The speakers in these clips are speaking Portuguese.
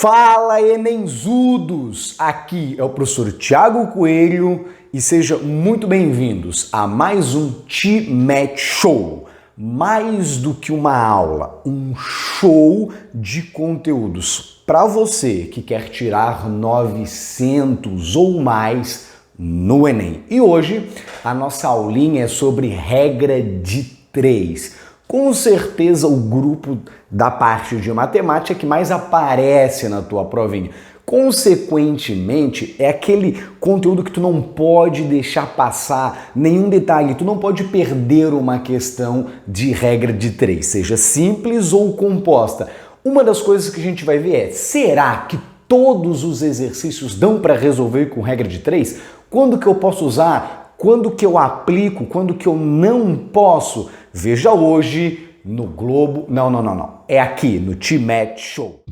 Fala, Enemzudos! Aqui é o professor Thiago Coelho e sejam muito bem-vindos a mais um TMAT Show. Mais do que uma aula, um show de conteúdos para você que quer tirar 900 ou mais no Enem. E hoje a nossa aulinha é sobre regra de 3. Com certeza o grupo da parte de matemática que mais aparece na tua provinha. Consequentemente, é aquele conteúdo que tu não pode deixar passar nenhum detalhe, tu não pode perder uma questão de regra de 3, seja simples ou composta. Uma das coisas que a gente vai ver é, será que todos os exercícios dão para resolver com regra de 3? Quando que eu posso usar? Quando que eu aplico? Quando que eu não posso? Veja hoje no Globo. Não. É aqui no TMAT Show.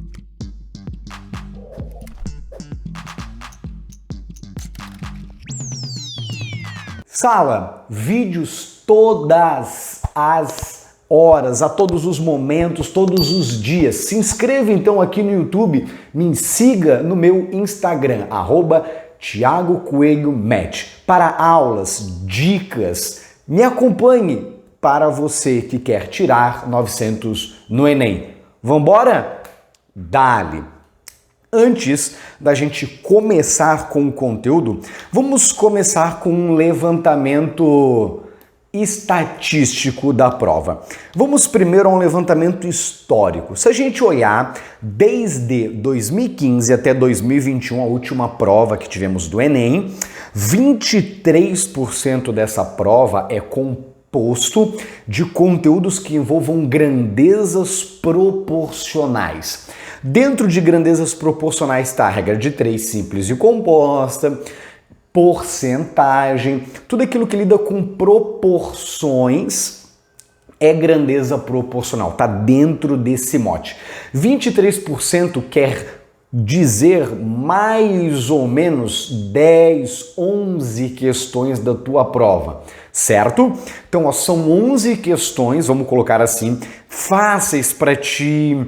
Sala, vídeos todas as horas, a todos os momentos, todos os dias. Se inscreva então aqui no YouTube, me siga no meu Instagram, @Thiago Coelho Mat, para aulas, dicas. Me acompanhe para você que quer tirar 900 no Enem. Vambora? Dale! Antes da gente começar com o conteúdo, vamos começar com um levantamento estatístico da prova. Vamos primeiro a um levantamento histórico. Se a gente olhar desde 2015 até 2021, a última prova que tivemos do Enem, 23% dessa prova é composto de conteúdos que envolvam grandezas proporcionais. Dentro de grandezas proporcionais está a regra de 3 simples e composta, porcentagem, tudo aquilo que lida com proporções é grandeza proporcional, está dentro desse mote. 23% quer dizer mais ou menos 10, 11 questões da tua prova, certo? Então, são 11 questões, vamos colocar assim, fáceis para te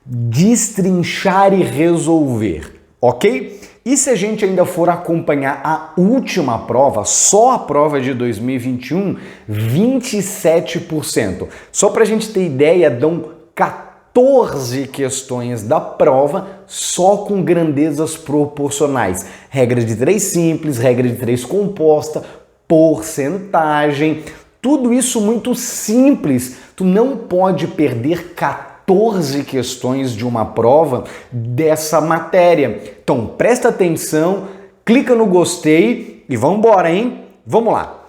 destrinchar e resolver, ok? E se a gente ainda for acompanhar a última prova, só a prova de 2021, 27%. Só para a gente ter ideia, dão 14 questões da prova só com grandezas proporcionais. Regra de 3 simples, regra de 3 composta, porcentagem, tudo isso muito simples. Tu não pode perder 14 questões de uma prova dessa matéria. Então, presta atenção, clica no gostei e vamos embora, hein? Vamos lá.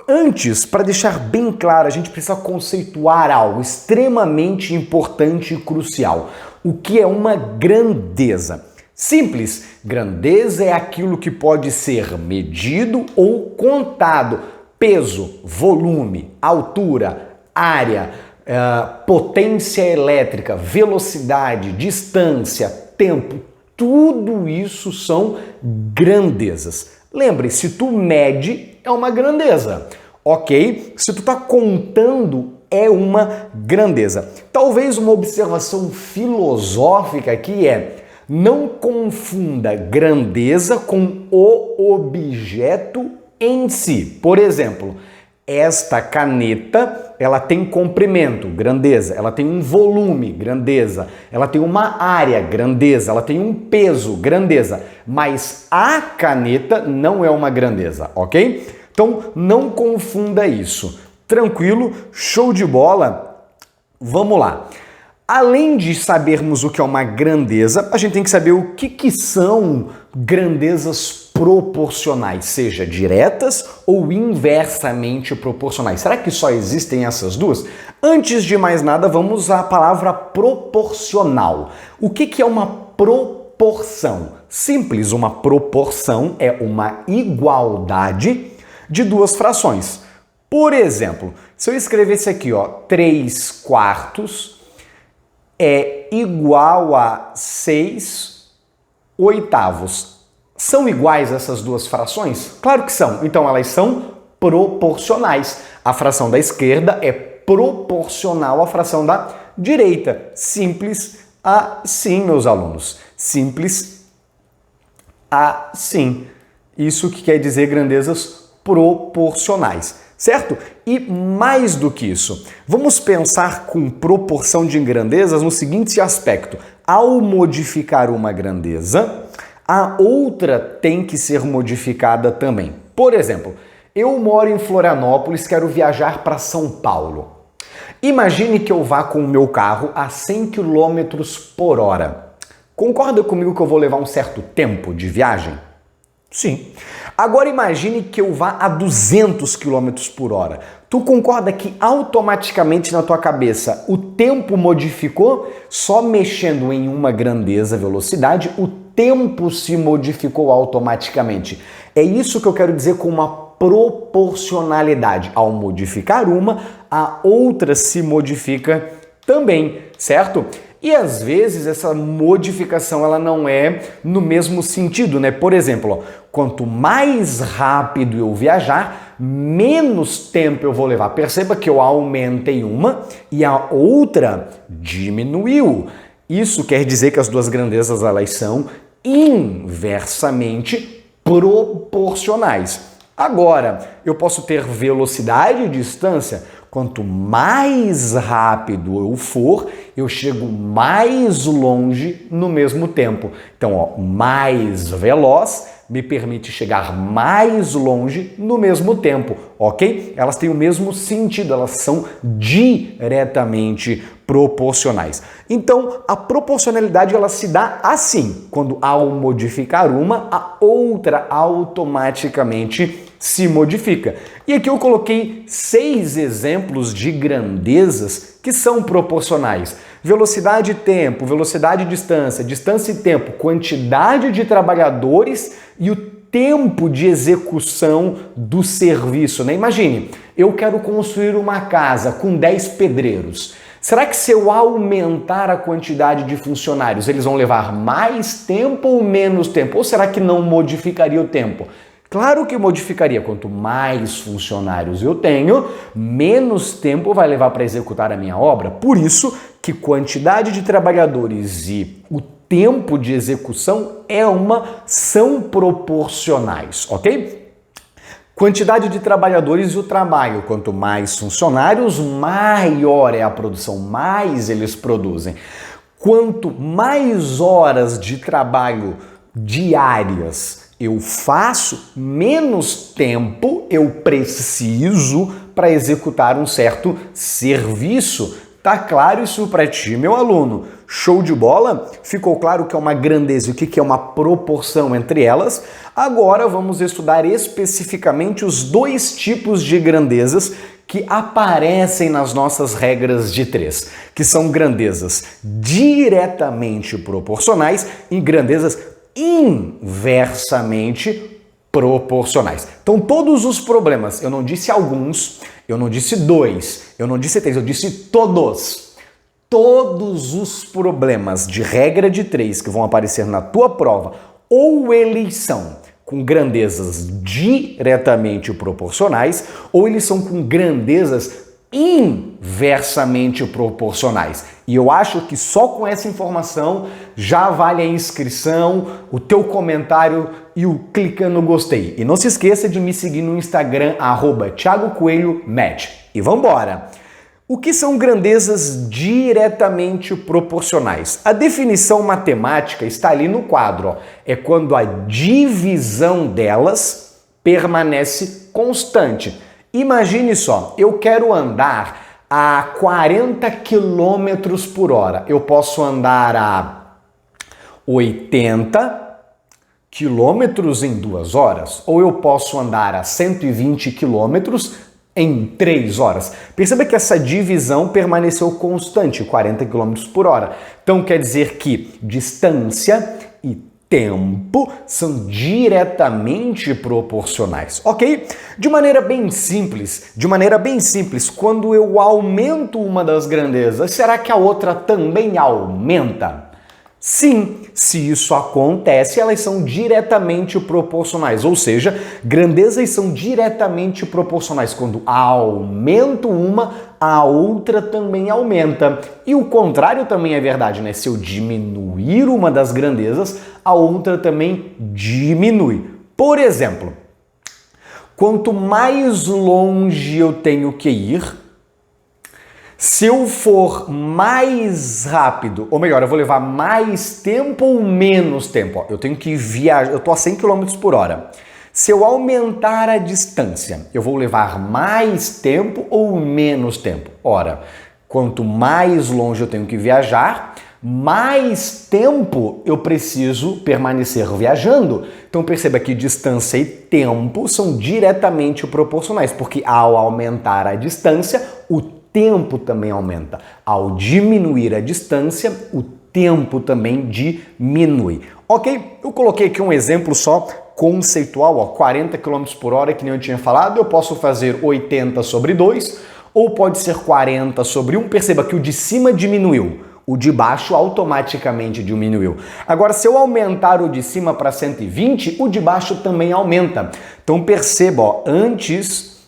Antes, para deixar bem claro, a gente precisa conceituar algo extremamente importante e crucial. O que é uma grandeza? Simples, grandeza é aquilo que pode ser medido ou contado. Peso, volume, altura, área, potência elétrica, velocidade, distância, tempo, tudo isso são grandezas. Lembre, se tu mede, é uma grandeza, ok? Se tu tá contando, é uma grandeza. Talvez uma observação filosófica aqui é: não confunda grandeza com o objeto em si. Por exemplo, esta caneta, ela tem comprimento, grandeza, ela tem um volume, grandeza, ela tem uma área, grandeza, ela tem um peso, grandeza, mas a caneta não é uma grandeza, ok? Então, não confunda isso. Tranquilo? Show de bola? Vamos lá. Além de sabermos o que é uma grandeza, a gente tem que saber o que são grandezas proporcionais, seja diretas ou inversamente proporcionais. Será que só existem essas duas? Antes de mais nada, vamos à palavra proporcional. O que é uma proporção? Simples, uma proporção é uma igualdade de duas frações. Por exemplo, se eu escrevesse aqui, 3 quartos é igual a 6 oitavos. São iguais essas duas frações? Claro que são. Então elas são proporcionais. A fração da esquerda é proporcional à fração da direita. Simples assim, meus alunos. Simples assim. Isso que quer dizer grandezas proporcionais, certo? E mais do que isso, vamos pensar com proporção de grandezas no seguinte aspecto. Ao modificar uma grandeza, a outra tem que ser modificada também. Por exemplo, eu moro em Florianópolis, quero viajar para São Paulo. Imagine que eu vá com o meu carro a 100 km por hora. Concorda comigo que eu vou levar um certo tempo de viagem? Sim. Agora imagine que eu vá a 200 km por hora. Tu concorda que automaticamente na tua cabeça o tempo modificou? Só mexendo em uma grandeza, velocidade, o tempo se modificou automaticamente. É isso que eu quero dizer com uma proporcionalidade. Ao modificar uma, a outra se modifica também, certo? E às vezes essa modificação ela não é no mesmo sentido, né? Por exemplo, ó, quanto mais rápido eu viajar, menos tempo eu vou levar. Perceba que eu aumentei uma e a outra diminuiu. Isso quer dizer que as duas grandezas elas são inversamente proporcionais. Agora, eu posso ter velocidade e distância. Quanto mais rápido eu for, eu chego mais longe no mesmo tempo. Então, ó, mais veloz me permite chegar mais longe no mesmo tempo, ok? Elas têm o mesmo sentido, elas são diretamente proporcionais. Então, a proporcionalidade ela se dá assim, quando ao modificar uma, a outra automaticamente se modifica. E aqui eu coloquei 6 exemplos de grandezas que são proporcionais. Velocidade e tempo, velocidade e distância, distância e tempo, quantidade de trabalhadores e o tempo de execução do serviço, né? Imagine, eu quero construir uma casa com 10 pedreiros. Será que se eu aumentar a quantidade de funcionários, eles vão levar mais tempo ou menos tempo? Ou será que não modificaria o tempo? Claro que modificaria. Quanto mais funcionários eu tenho, menos tempo vai levar para executar a minha obra. Por isso que quantidade de trabalhadores e o tempo de execução são proporcionais, ok? Quantidade de trabalhadores e o trabalho. Quanto mais funcionários, maior é a produção, mais eles produzem. Quanto mais horas de trabalho diárias eu faço, menos tempo eu preciso para executar um certo serviço. Tá claro isso para ti, meu aluno? Show de bola? Ficou claro que é uma grandeza e o que é uma proporção entre elas? Agora vamos estudar especificamente os 2 tipos de grandezas que aparecem nas nossas regras de 3, que são grandezas diretamente proporcionais e grandezas inversamente proporcionais. Então todos os problemas, eu não disse alguns, eu não disse 2, eu não disse 3, eu disse todos. Todos os problemas de regra de 3 que vão aparecer na tua prova, ou eles são com grandezas diretamente proporcionais, ou eles são com grandezas inversamente proporcionais. E eu acho que só com essa informação já vale a inscrição, o teu comentário e o clicando no gostei. E não se esqueça de me seguir no Instagram, @thiagocoelhomath. E vambora! O que são grandezas diretamente proporcionais? A definição matemática está ali no quadro. Ó. É quando a divisão delas permanece constante. Imagine só, eu quero andar a 40 km por hora. Eu posso andar a 80 km em 2 horas, ou eu posso andar a 120 km em 3 horas. Perceba que essa divisão permaneceu constante, 40 km por hora. Então quer dizer que distância e tempo são diretamente proporcionais, ok? De maneira bem simples, quando eu aumento uma das grandezas, será que a outra também aumenta? Sim, se isso acontece, elas são diretamente proporcionais, ou seja, grandezas são diretamente proporcionais. Quando aumento uma, a outra também aumenta. E o contrário também é verdade, né? Se eu diminuir uma das grandezas, a outra também diminui. Por exemplo, quanto mais longe eu tenho que ir, se eu for mais rápido, ou melhor, eu vou levar mais tempo ou menos tempo? Ó, eu tenho que viajar, eu estou a 100 km por hora. Se eu aumentar a distância, eu vou levar mais tempo ou menos tempo? Ora, quanto mais longe eu tenho que viajar, mais tempo eu preciso permanecer viajando. Então perceba que distância e tempo são diretamente proporcionais, porque ao aumentar a distância, o tempo também aumenta. Ao diminuir a distância, o tempo também diminui. Ok? Eu coloquei aqui um exemplo só conceitual, ó, 40 km por hora, que nem eu tinha falado, eu posso fazer 80 sobre 2, ou pode ser 40 sobre 1. Perceba que o de cima diminuiu, o de baixo automaticamente diminuiu. Agora, se eu aumentar o de cima para 120, o de baixo também aumenta. Então perceba, ó, antes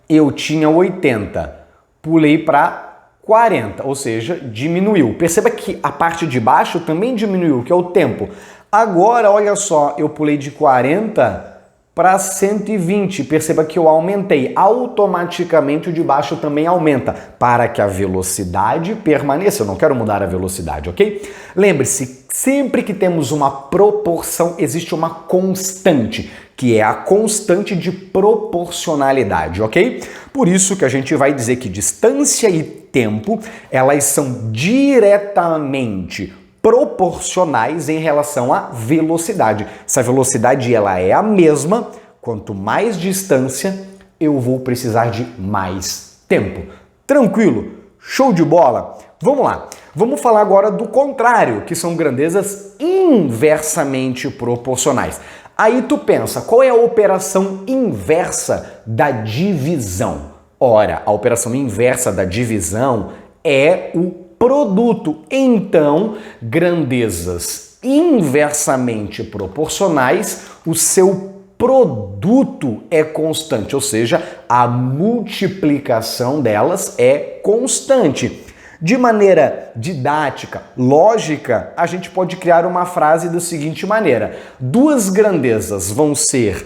eu tinha 80, pulei para 40, ou seja, diminuiu. Perceba que a parte de baixo também diminuiu, que é o tempo. Agora, olha só, eu pulei de 40 para 120. Perceba que eu aumentei. Automaticamente o de baixo também aumenta, para que a velocidade permaneça. Eu não quero mudar a velocidade, ok? Lembre-se, sempre que temos uma proporção, existe uma constante, que é a constante de proporcionalidade, ok? Por isso que a gente vai dizer que distância e tempo, elas são diretamente proporcionais em relação à velocidade. Essa velocidade ela é a mesma, quanto mais distância, eu vou precisar de mais tempo. Tranquilo? Show de bola? Vamos lá. Vamos falar agora do contrário, que são grandezas inversamente proporcionais. Aí tu pensa, qual é a operação inversa da divisão? Ora, a operação inversa da divisão é o produto. Então, grandezas inversamente proporcionais, o seu produto é constante, ou seja, a multiplicação delas é constante. De maneira didática, lógica, a gente pode criar uma frase da seguinte maneira: duas grandezas vão ser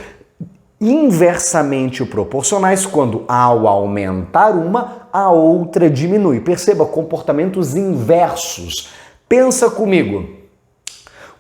inversamente proporcionais quando, ao aumentar uma, a outra diminui. Perceba, comportamentos inversos. Pensa comigo.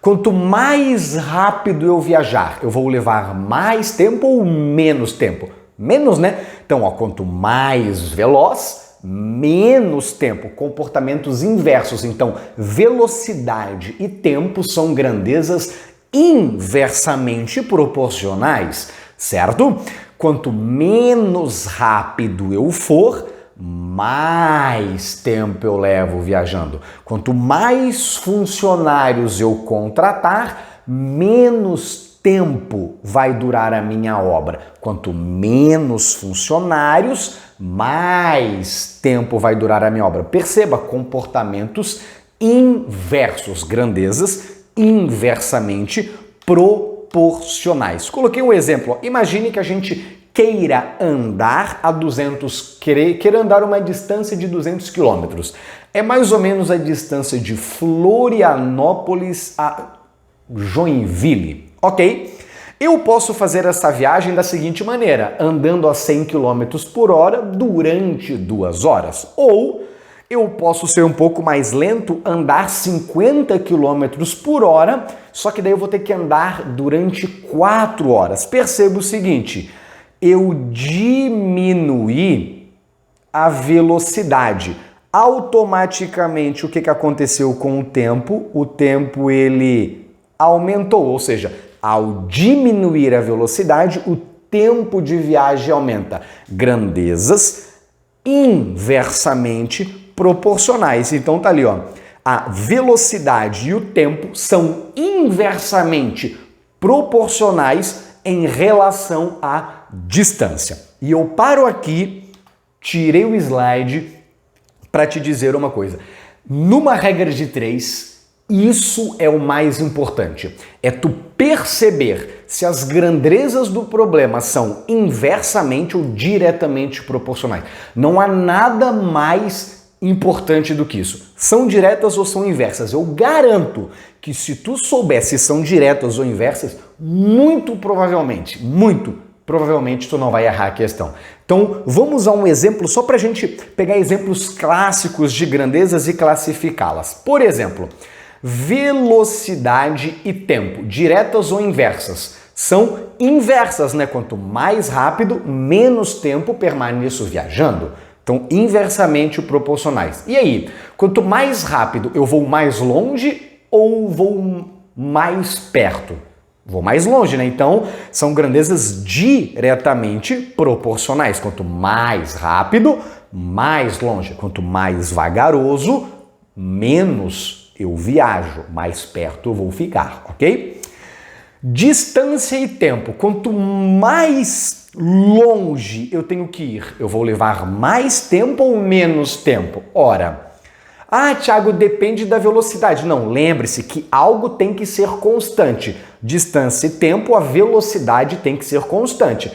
Quanto mais rápido eu viajar, eu vou levar mais tempo ou menos tempo? Menos, né? Então, ó, quanto mais veloz, menos tempo. Comportamentos inversos. Então, velocidade e tempo são grandezas inversamente proporcionais, certo? Quanto menos rápido eu for, mais tempo eu levo viajando. Quanto mais funcionários eu contratar, menos tempo vai durar a minha obra. Quanto menos funcionários, mais tempo vai durar a minha obra. Perceba, comportamentos inversos, grandezas inversamente proporcionais. Coloquei um exemplo. Imagine que a gente queira andar queira andar uma distância de 200 quilômetros. É mais ou menos a distância de Florianópolis a Joinville, ok? Eu posso fazer essa viagem da seguinte maneira, andando a 100 km por hora durante 2 horas. Ou eu posso ser um pouco mais lento, andar 50 km por hora, só que daí eu vou ter que andar durante 4 horas. Perceba o seguinte, eu diminuí a velocidade. Automaticamente, o que aconteceu com o tempo? O tempo ele aumentou, ou seja, ao diminuir a velocidade, o tempo de viagem aumenta. Grandezas inversamente proporcionais. Então tá ali, ó. A velocidade e o tempo são inversamente proporcionais em relação à distância. E eu paro aqui, tirei o slide para te dizer uma coisa. Numa regra de 3, Isso é o mais importante. É tu perceber se as grandezas do problema são inversamente ou diretamente proporcionais. Não há nada mais importante do que isso. São diretas ou são inversas? Eu garanto que se tu soubesse se são diretas ou inversas, muito provavelmente tu não vai errar a questão. Então, vamos a um exemplo só para a gente pegar exemplos clássicos de grandezas e classificá-las. Por exemplo, velocidade e tempo, diretas ou inversas? São inversas, né? Quanto mais rápido, menos tempo permaneço viajando. Então, inversamente proporcionais. E aí, quanto mais rápido, eu vou mais longe ou vou mais perto? Vou mais longe, né? Então, são grandezas diretamente proporcionais. Quanto mais rápido, mais longe. Quanto mais vagaroso, menos eu viajo, mais perto eu vou ficar, ok? Distância e tempo. Quanto mais longe eu tenho que ir, eu vou levar mais tempo ou menos tempo? Ora, Thiago, depende da velocidade. Não, lembre-se que algo tem que ser constante. Distância e tempo, a velocidade tem que ser constante.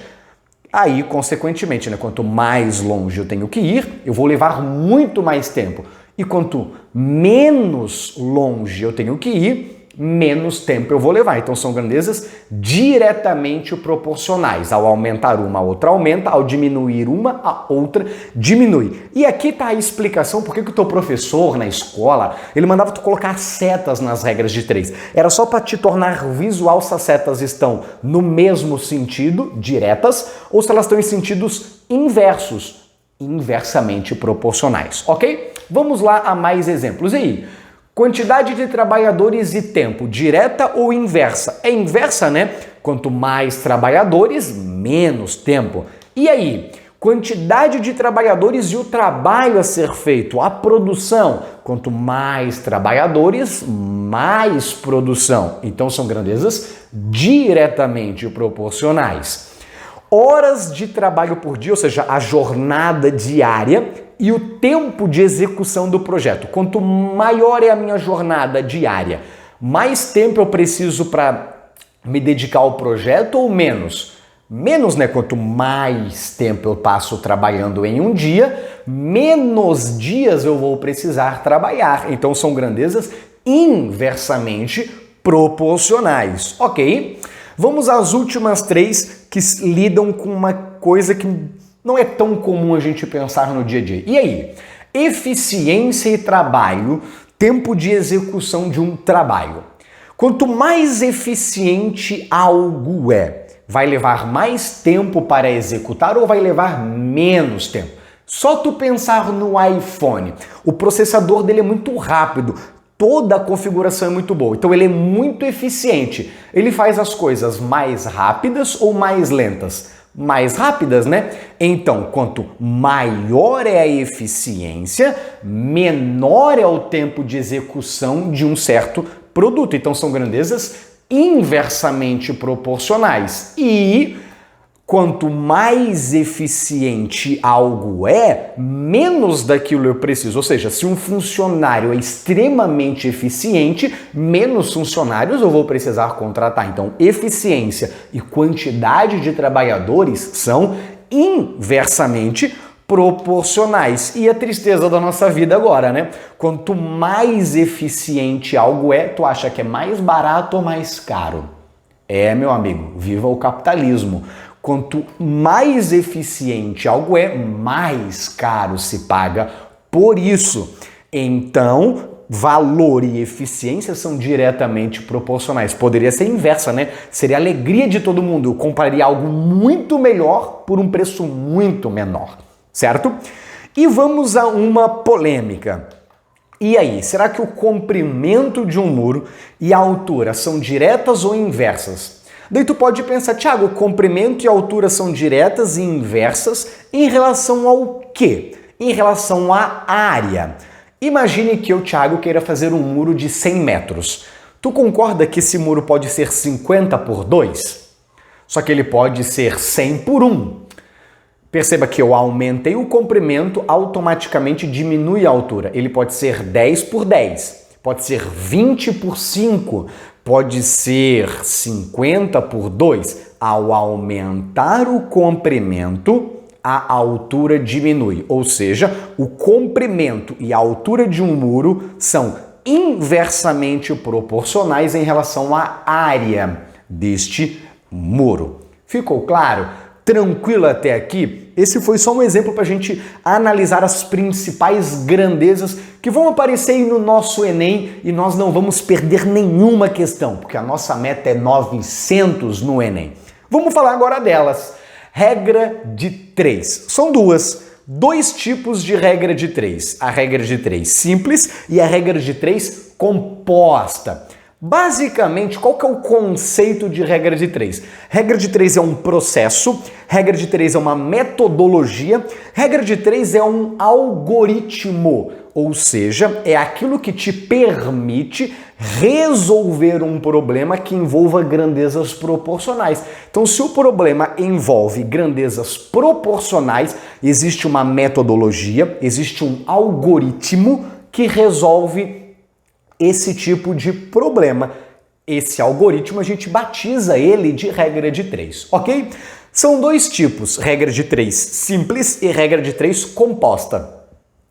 Aí, consequentemente, né, quanto mais longe eu tenho que ir, eu vou levar muito mais tempo. E quanto menos longe eu tenho que ir, menos tempo eu vou levar. Então são grandezas diretamente proporcionais. Ao aumentar uma, a outra aumenta. Ao diminuir uma, a outra diminui. E aqui está a explicação por que o teu professor na escola, ele mandava tu colocar setas nas regras de 3. Era só para te tornar visual se as setas estão no mesmo sentido, diretas, ou se elas estão em sentidos inversos, inversamente proporcionais, ok? Vamos lá a mais exemplos. E aí? Quantidade de trabalhadores e tempo, direta ou inversa? É inversa, né? Quanto mais trabalhadores, menos tempo. E aí? Quantidade de trabalhadores e o trabalho a ser feito, a produção. Quanto mais trabalhadores, mais produção. Então são grandezas diretamente proporcionais. Horas de trabalho por dia, ou seja, a jornada diária e o tempo de execução do projeto. Quanto maior é a minha jornada diária, mais tempo eu preciso para me dedicar ao projeto ou menos? Menos, né? Quanto mais tempo eu passo trabalhando em um dia, menos dias eu vou precisar trabalhar. Então são grandezas inversamente proporcionais, ok? Vamos às últimas 3 que lidam com uma coisa que não é tão comum a gente pensar no dia a dia. E aí? Eficiência e trabalho, tempo de execução de um trabalho. Quanto mais eficiente algo é, vai levar mais tempo para executar ou vai levar menos tempo? Só tu pensar no iPhone, o processador dele é muito rápido, toda a configuração é muito boa, então ele é muito eficiente. Ele faz as coisas mais rápidas ou mais lentas? Mais rápidas, né? Então, quanto maior é a eficiência, menor é o tempo de execução de um certo produto. Então, são grandezas inversamente proporcionais. E quanto mais eficiente algo é, menos daquilo eu preciso. Ou seja, se um funcionário é extremamente eficiente, menos funcionários eu vou precisar contratar. Então, eficiência e quantidade de trabalhadores são inversamente proporcionais. E a tristeza da nossa vida agora, né? Quanto mais eficiente algo é, tu acha que é mais barato ou mais caro? É, meu amigo, viva o capitalismo. Quanto mais eficiente algo é, mais caro se paga por isso. Então, valor e eficiência são diretamente proporcionais. Poderia ser inversa, né? Seria a alegria de todo mundo. Eu compraria algo muito melhor por um preço muito menor, certo? E vamos a uma polêmica. E aí, será que o comprimento de um muro e a altura são diretas ou inversas? Daí tu pode pensar, Thiago, comprimento e altura são diretas e inversas em relação ao quê? Em relação à área. Imagine que eu, Thiago, queira fazer um muro de 100 metros. Tu concorda que esse muro pode ser 50 por 2? Só que ele pode ser 100 por 1. Perceba que eu aumentei o comprimento, automaticamente diminui a altura. Ele pode ser 10 por 10. pode ser 20 por 5, pode ser 50 por 2. Ao aumentar o comprimento, a altura diminui, ou seja, o comprimento e a altura de um muro são inversamente proporcionais em relação à área deste muro. Ficou claro? Tranquilo até aqui? Esse foi só um exemplo para a gente analisar as principais grandezas que vão aparecer aí no nosso Enem e nós não vamos perder nenhuma questão, porque a nossa meta é 900 no Enem. Vamos falar agora delas. Regra de 3. São dois tipos de regra de 3. A regra de 3 simples e a regra de 3 composta. Basicamente, qual que é o conceito de regra de 3? Regra de 3 é um processo, regra de 3 é uma metodologia, regra de 3 é um algoritmo, ou seja, é aquilo que te permite resolver um problema que envolva grandezas proporcionais. Então, se o problema envolve grandezas proporcionais, existe uma metodologia, existe um algoritmo que resolve esse tipo de problema. Esse algoritmo a gente batiza ele de regra de 3, ok? São dois tipos, regra de 3 simples e regra de 3 composta.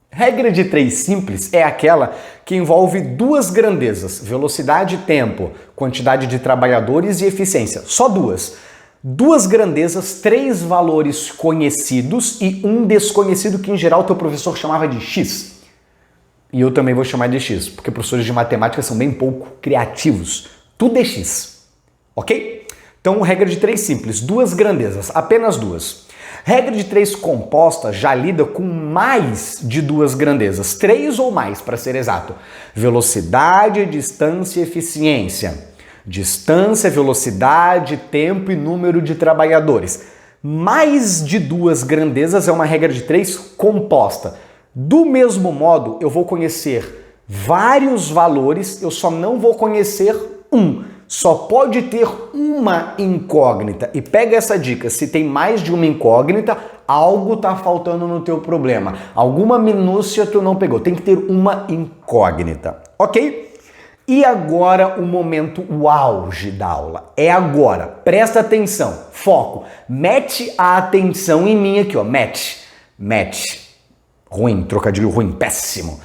Regra de 3 simples é aquela que envolve duas grandezas, velocidade e tempo, quantidade de trabalhadores e eficiência, só duas. Duas grandezas, 3 valores conhecidos e um desconhecido que em geral o teu professor chamava de X. E eu também vou chamar de X, porque professores de matemática são bem pouco criativos. Tudo é X, ok? Então, regra de 3 simples, duas grandezas, apenas duas. Regra de 3 composta já lida com mais de duas grandezas, 3 ou mais para ser exato. Velocidade, distância e eficiência. Distância, velocidade, tempo e número de trabalhadores. Mais de duas grandezas é uma regra de 3 composta. Do mesmo modo, eu vou conhecer vários valores, eu só não vou conhecer um. Só pode ter uma incógnita. E pega essa dica, se tem mais de uma incógnita, algo está faltando no teu problema. Alguma minúcia tu não pegou, tem que ter uma incógnita, ok? E agora o momento, o auge da aula. É agora, presta atenção, foco. Mete a atenção em mim aqui, ó, mete. Ruim, trocadilho ruim, péssimo.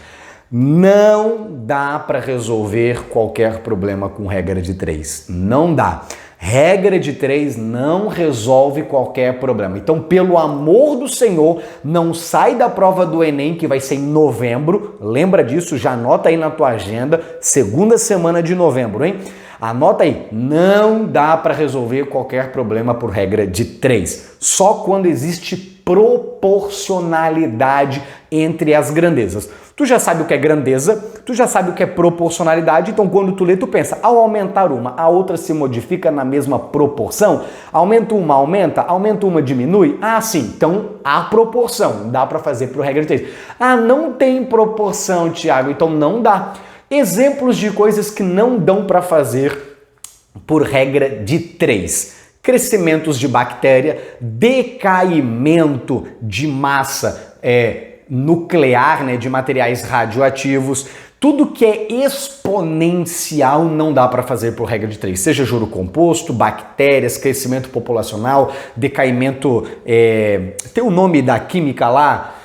Não dá para resolver qualquer problema com regra de 3. Não dá. Regra de 3 não resolve qualquer problema. Então, pelo amor do Senhor, não sai da prova do Enem, que vai ser em novembro. Lembra disso, já anota aí na tua agenda, segunda semana de novembro, hein? Anota aí, não dá para resolver qualquer problema por regra de 3. Só quando existe proporcionalidade entre as grandezas. Tu já sabe o que é grandeza, tu já sabe o que é proporcionalidade, então quando tu lê, tu pensa, ao aumentar uma, a outra se modifica na mesma proporção? Aumenta uma, diminui? Ah, sim, então há proporção, dá para fazer por regra de 3. Ah, não tem proporção, Thiago, então não dá. Exemplos de coisas que não dão para fazer por regra de 3. Crescimentos de bactéria, decaimento de massa nuclear, né, de materiais radioativos, tudo que é exponencial não dá para fazer por regra de 3, seja juro composto, bactérias, crescimento populacional, decaimento, tem o nome da química lá,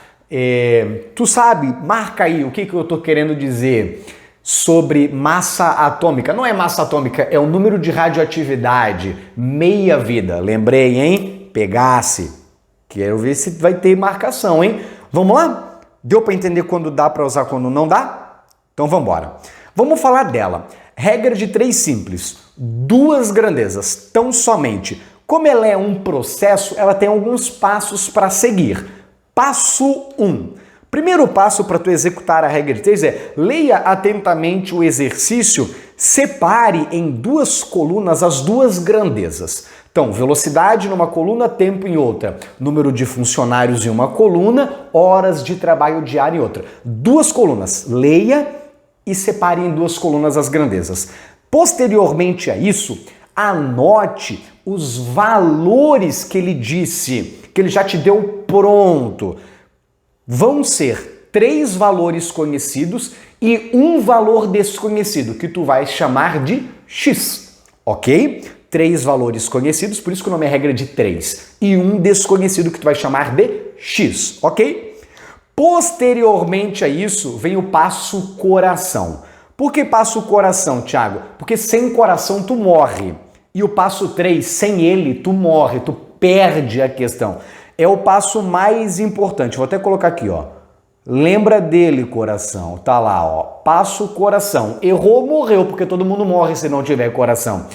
tu sabe, marca aí o que eu tô querendo dizer sobre massa atômica. Não é massa atômica, é o número de radioatividade, meia-vida. Lembrei, hein? Pegasse. Quero ver se vai ter marcação, hein? Vamos lá? Deu para entender quando dá para usar, quando não dá? Então vamos embora. Vamos falar dela. Regra de 3 simples. Duas grandezas, tão somente. Como ela é um processo, ela tem alguns passos para seguir. Passo 1. Primeiro passo para tu executar a regra de 3 é leia atentamente o exercício, separe em 2 colunas as duas grandezas. Então, velocidade numa coluna, tempo em outra. Número de funcionários em uma coluna, horas de trabalho diário em outra. 2 colunas. Leia e separe em 2 colunas as grandezas. Posteriormente a isso, anote os valores que ele disse, que ele já te deu pronto. Vão ser 3 valores conhecidos e um valor desconhecido, que tu vai chamar de x, ok? 3 valores conhecidos, por isso que o nome é regra de 3, e um desconhecido que tu vai chamar de x, ok? Posteriormente a isso, vem o passo coração. Por que passo coração, Thiago? Porque sem coração tu morre. E o passo 3, sem ele, tu morre, tu perde a questão. É o passo mais importante. Vou até colocar aqui, ó. Lembra dele, coração. Tá lá, ó. Passo coração. Errou, morreu, porque todo mundo morre se não tiver coração.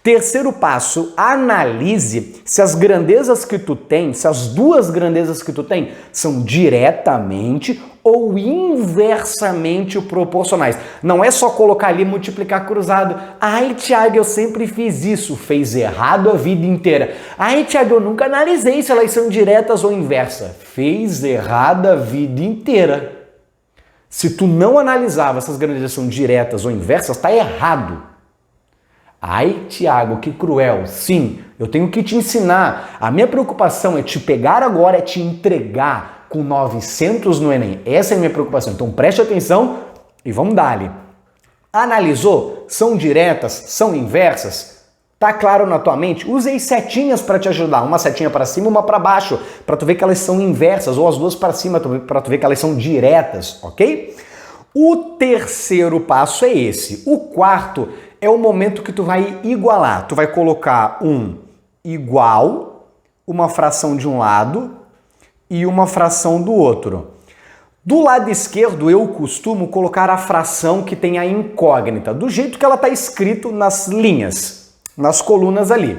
Terceiro passo, analise se as grandezas que tu tem, se as duas grandezas que tu tem são diretamente ou inversamente proporcionais. Não é só colocar ali e multiplicar cruzado. Ai, Thiago, eu sempre fiz isso. Fez errado a vida inteira. Ai, Thiago, eu nunca analisei se elas são diretas ou inversas. Fez errado a vida inteira. Se tu não analisava se as grandezas são diretas ou inversas, tá errado. Ai, Thiago, que cruel. Sim, eu tenho que te ensinar. A minha preocupação é te pegar agora, é te entregar com 900 no Enem. Essa é a minha preocupação. Então preste atenção e vamos dar-lhe. Analisou? São diretas? São inversas? Tá claro na tua mente? Usei setinhas para te ajudar. Uma setinha para cima, uma para baixo, para tu ver que elas são inversas, ou as duas para cima, para tu ver que elas são diretas, ok? O terceiro passo é esse. O quarto é o momento que tu vai igualar. Tu vai colocar um igual, uma fração de um lado e uma fração do outro. Do lado esquerdo, eu costumo colocar a fração que tem a incógnita, do jeito que ela está escrito nas linhas, nas colunas ali.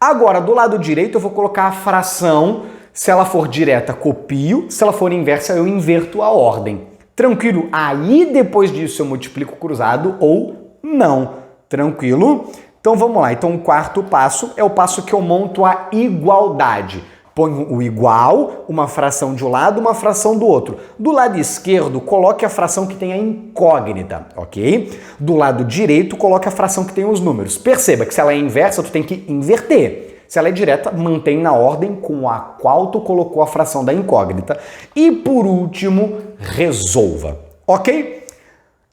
Agora, do lado direito, eu vou colocar a fração, se ela for direta, copio, se ela for inversa, eu inverto a ordem. Tranquilo? Aí, depois disso, eu multiplico cruzado ou não. Tranquilo? Então vamos lá. Então o quarto passo é o passo que eu monto a igualdade. Ponho o igual, uma fração de um lado, uma fração do outro. Do lado esquerdo, coloque a fração que tem a incógnita, ok? Do lado direito, coloque a fração que tem os números. Perceba que se ela é inversa, tu tem que inverter. Se ela é direta, mantém na ordem com a qual tu colocou a fração da incógnita. E por último, resolva, ok?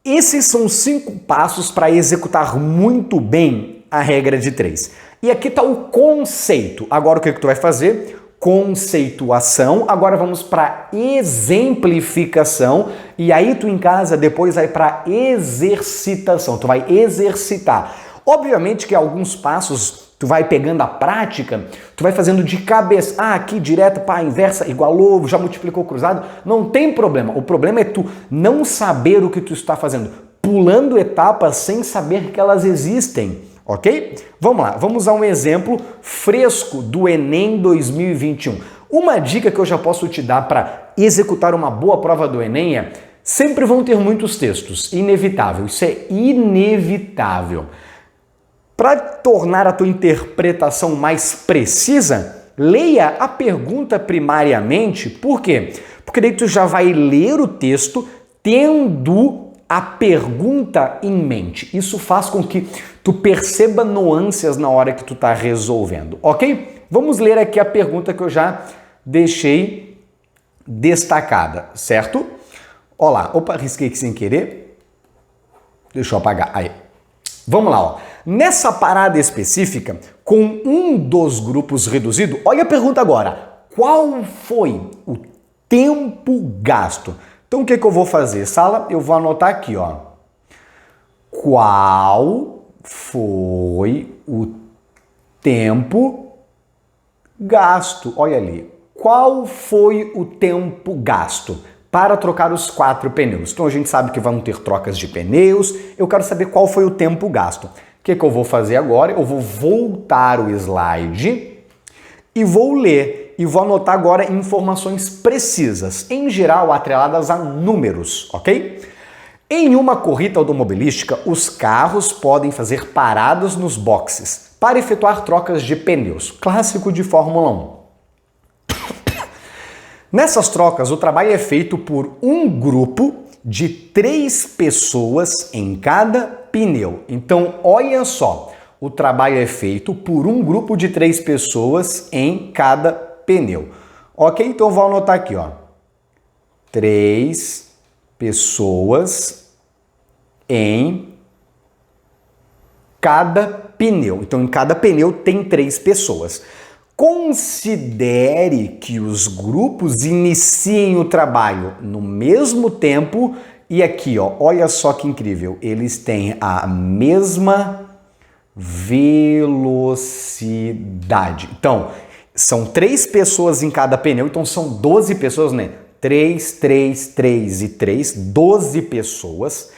Esses são 5 passos para executar muito bem a regra de 3. E aqui está o conceito. Agora o que tu vai fazer? Conceituação. Agora vamos para exemplificação. E aí tu em casa depois vai para exercitação. Tu vai exercitar. Obviamente que alguns passos tu vai pegando a prática, tu vai fazendo de cabeça. Ah, aqui direta, pá, inversa, igualou, já multiplicou cruzado. Não tem problema. O problema é tu não saber o que tu está fazendo. Pulando etapas sem saber que elas existem. Ok? Vamos lá. Vamos usar um exemplo fresco do Enem 2021. Uma dica que eu já posso te dar para executar uma boa prova do Enem é: sempre vão ter muitos textos. Inevitável. Isso é inevitável. Para tornar a tua interpretação mais precisa, leia a pergunta primariamente. Por quê? Porque daí tu já vai ler o texto tendo a pergunta em mente. Isso faz com que tu perceba nuances na hora que tu está resolvendo, ok? Vamos ler aqui a pergunta que eu já deixei destacada, certo? Olha lá, opa, risquei aqui sem querer. Deixa eu apagar, aí. Vamos lá, ó. Nessa parada específica, com um dos grupos reduzido, olha a pergunta agora. Qual foi o tempo gasto? Então o que eu vou fazer, sala? Eu vou anotar aqui, ó. Qual foi o tempo gasto? Olha ali. Qual foi o tempo gasto para trocar os 4 pneus? Então a gente sabe que vão ter trocas de pneus. Eu quero saber qual foi o tempo gasto. O que eu vou fazer agora? Eu vou voltar o slide e vou ler. E vou anotar agora informações precisas, em geral atreladas a números, ok? Em uma corrida automobilística, os carros podem fazer paradas nos boxes para efetuar trocas de pneus, clássico de Fórmula 1. Nessas trocas, o trabalho é feito por um grupo de 3 pessoas em cada pneu. Então, olha só, o trabalho é feito por um grupo de 3 pessoas em cada pneu. Ok? Então, vou anotar aqui, ó. 3 pessoas em cada pneu. Então, em cada pneu tem 3 pessoas. Considere que os grupos iniciem o trabalho no mesmo tempo e aqui, ó, olha só que incrível, eles têm a mesma velocidade. Então, são 3 pessoas em cada pneu, então são 12 pessoas, né? 3, 3, 3 e 3, 12 pessoas.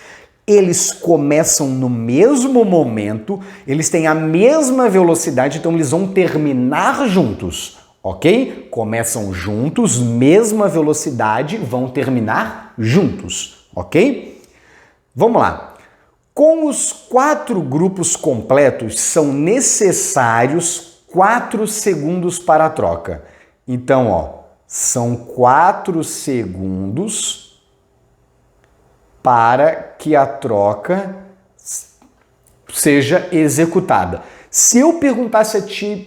Eles começam no mesmo momento, eles têm a mesma velocidade, então eles vão terminar juntos, ok? Começam juntos, mesma velocidade, vão terminar juntos, ok? Vamos lá. Com os 4 grupos completos, são necessários 4 segundos para a troca. Então, ó, são 4 segundos para que a troca seja executada. Se eu perguntasse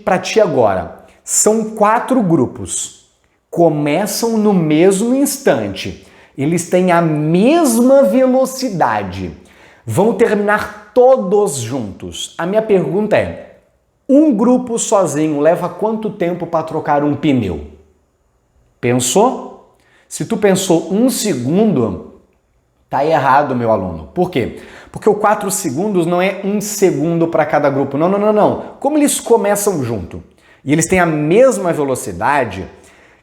para ti agora, são 4 grupos, começam no mesmo instante, eles têm a mesma velocidade, vão terminar todos juntos. A minha pergunta é, um grupo sozinho leva quanto tempo para trocar um pneu? Pensou? Se tu pensou 1 segundo... Tá errado, meu aluno. Por quê? Porque o 4 segundos não é 1 segundo para cada grupo. Não, não, não, não. Como eles começam junto e eles têm a mesma velocidade,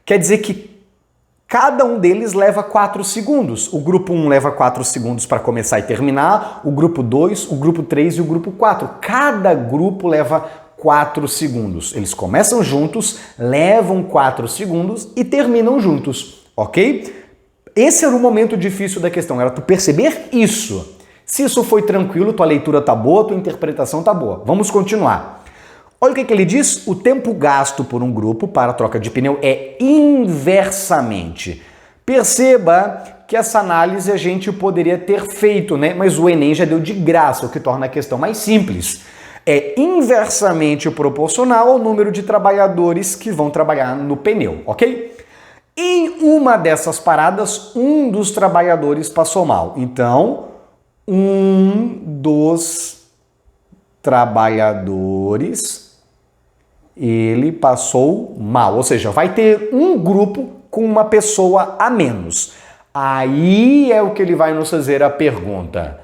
quer dizer que cada um deles leva 4 segundos. O grupo 1 leva 4 segundos para começar e terminar, o grupo 2, o grupo 3 e o grupo 4. Cada grupo leva 4 segundos. Eles começam juntos, levam 4 segundos e terminam juntos, ok? Esse era o momento difícil da questão, era tu perceber isso. Se isso foi tranquilo, tua leitura tá boa, tua interpretação tá boa. Vamos continuar. Olha o que ele diz, o tempo gasto por um grupo para a troca de pneu é inversamente. Perceba que essa análise a gente poderia ter feito, né? Mas o Enem já deu de graça, o que torna a questão mais simples. É inversamente proporcional ao número de trabalhadores que vão trabalhar no pneu, ok? Em uma dessas paradas, um dos trabalhadores passou mal. Então, um dos trabalhadores, ele passou mal. Ou seja, vai ter um grupo com uma pessoa a menos. Aí é o que ele vai nos fazer a pergunta.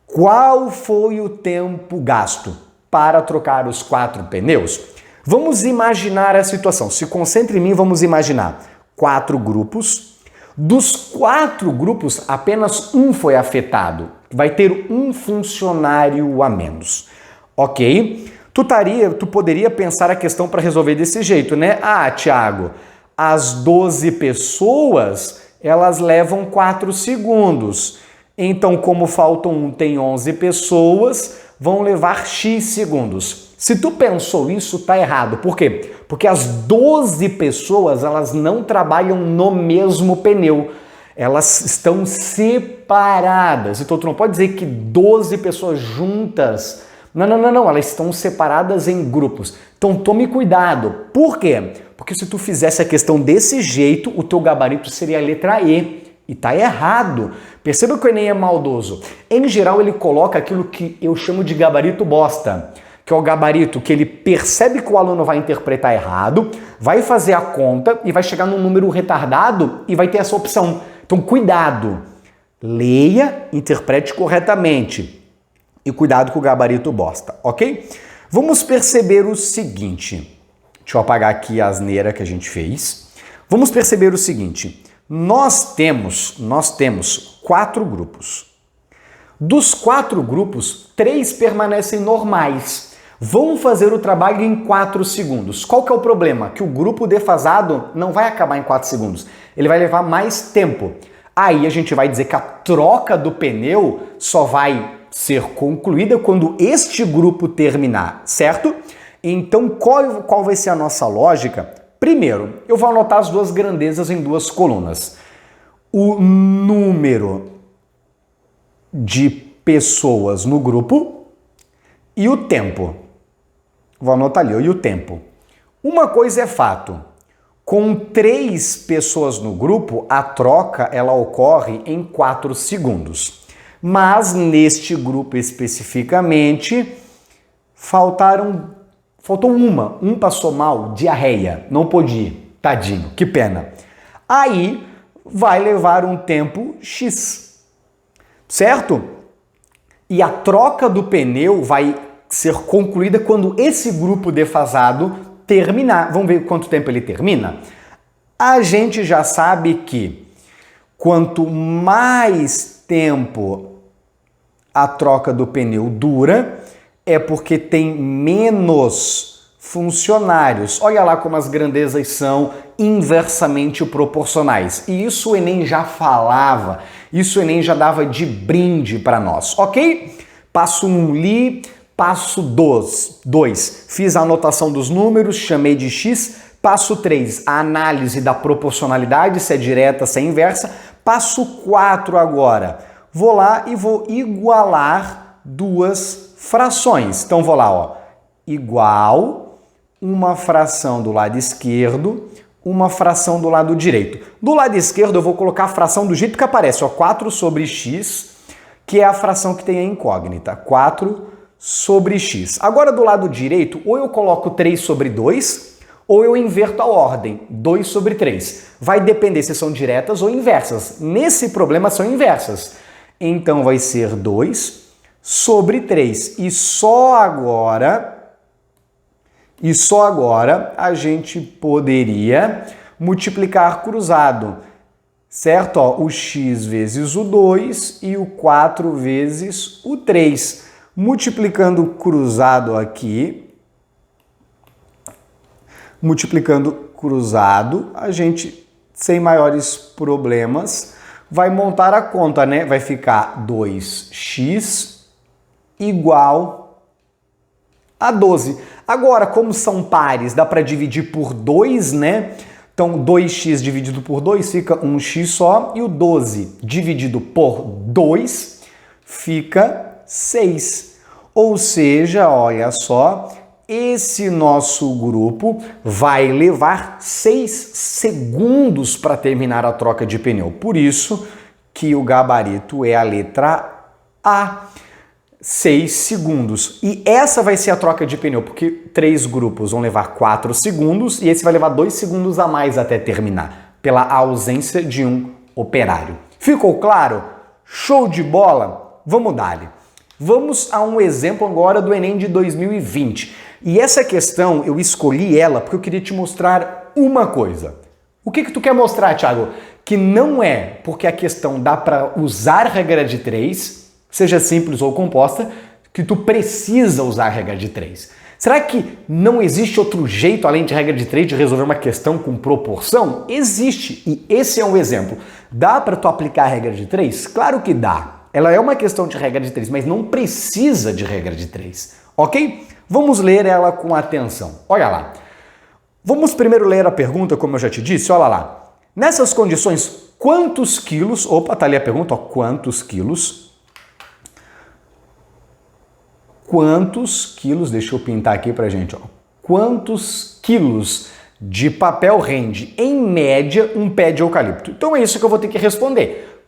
Qual foi o tempo gasto para trocar os 4 pneus? Vamos imaginar a situação. Se concentre em mim, vamos imaginar. 4 grupos. Dos 4 grupos, apenas um foi afetado. Vai ter um funcionário a menos. Ok? Tu poderia pensar a questão para resolver desse jeito, né? Ah, Thiago, as 12 pessoas, elas levam 4 segundos. Então, como faltam um, tem 11 pessoas, vão levar X segundos. Se tu pensou isso, tá errado. Por quê? Porque as 12 pessoas, elas não trabalham no mesmo pneu. Elas estão separadas. Então tu não pode dizer que 12 pessoas juntas. Não, não, não, não. Elas estão separadas em grupos. Então tome cuidado. Por quê? Porque se tu fizesse a questão desse jeito, o teu gabarito seria a letra E. E tá errado. Perceba que o Enem é maldoso. Em geral, ele coloca aquilo que eu chamo de gabarito bosta. Que é o gabarito que ele percebe que o aluno vai interpretar errado, vai fazer a conta e vai chegar num número retardado e vai ter essa opção. Então, cuidado. Leia, interprete corretamente. E cuidado com o gabarito bosta, ok? Vamos perceber o seguinte. Deixa eu apagar aqui a asneira que a gente fez. Vamos perceber o seguinte. Nós temos 4 grupos. Dos 4 grupos, 3 permanecem normais. Vão fazer o trabalho em 4 segundos. Qual que é o problema? Que o grupo defasado não vai acabar em 4 segundos. Ele vai levar mais tempo. Aí a gente vai dizer que a troca do pneu só vai ser concluída quando este grupo terminar, certo? Então, qual vai ser a nossa lógica? Primeiro, eu vou anotar as 2 grandezas em 2 colunas. O número de pessoas no grupo e o tempo. Vou anotar ali, e o tempo. Uma coisa é fato. Com 3 pessoas no grupo, a troca ela ocorre em 4 segundos. Mas neste grupo especificamente, faltou um passou mal, diarreia, não pôde ir, tadinho, que pena. Aí vai levar um tempo X, certo? E a troca do pneu vai ser concluída quando esse grupo defasado terminar. Vamos ver quanto tempo ele termina? A gente já sabe que quanto mais tempo a troca do pneu dura, é porque tem menos funcionários. Olha lá como as grandezas são inversamente proporcionais. E isso o Enem já falava, isso o Enem já dava de brinde para nós, ok? Passo 1 li, passo 2, fiz a anotação dos números, chamei de X. Passo 3, a análise da proporcionalidade, se é direta, se é inversa. Passo 4 agora, vou lá e vou igualar duas frações. Então vou lá, ó, igual uma fração do lado esquerdo, uma fração do lado direito. Do lado esquerdo eu vou colocar a fração do jeito que aparece, ó, 4 sobre x, que é a fração que tem a incógnita, 4 sobre x. Agora do lado direito, ou eu coloco 3 sobre 2, ou eu inverto a ordem, 2 sobre 3. Vai depender se são diretas ou inversas. Nesse problema são inversas. Então vai ser 2 sobre 3. E só agora a gente poderia multiplicar cruzado, certo? Ó, o x vezes o 2 e o 4 vezes o 3. Multiplicando cruzado aqui, a gente, sem maiores problemas, vai montar a conta, né? Vai ficar 2x igual a 12. Agora, como são pares, dá para dividir por 2, né? Então, 2x dividido por 2 fica 1x só, e o 12 dividido por 2 fica 6. Ou seja, olha só, esse nosso grupo vai levar 6 segundos para terminar a troca de pneu. Por isso que o gabarito é a letra A, 6 segundos. E essa vai ser a troca de pneu, porque 3 grupos vão levar 4 segundos e esse vai levar 2 segundos a mais até terminar, pela ausência de um operário. Ficou claro? Show de bola? Vamos dar-lhe. Vamos a um exemplo agora do Enem de 2020. E essa questão, eu escolhi ela porque eu queria te mostrar uma coisa. O que tu quer mostrar, Thiago? Que não é porque a questão dá para usar regra de 3, seja simples ou composta, que tu precisa usar regra de 3. Será que não existe outro jeito, além de regra de 3, de resolver uma questão com proporção? Existe, e esse é um exemplo. Dá para tu aplicar a regra de 3? Claro que dá. Ela é uma questão de regra de 3, mas não precisa de regra de 3, ok? Vamos ler ela com atenção. Olha lá. Vamos primeiro ler a pergunta, como eu já te disse. Olha lá. Nessas condições, quantos quilos... Opa, tá ali a pergunta, ó. Quantos quilos... Deixa eu pintar aqui pra gente, ó. Quantos quilos de papel rende, em média, um pé de eucalipto? Então é isso que eu vou ter que responder.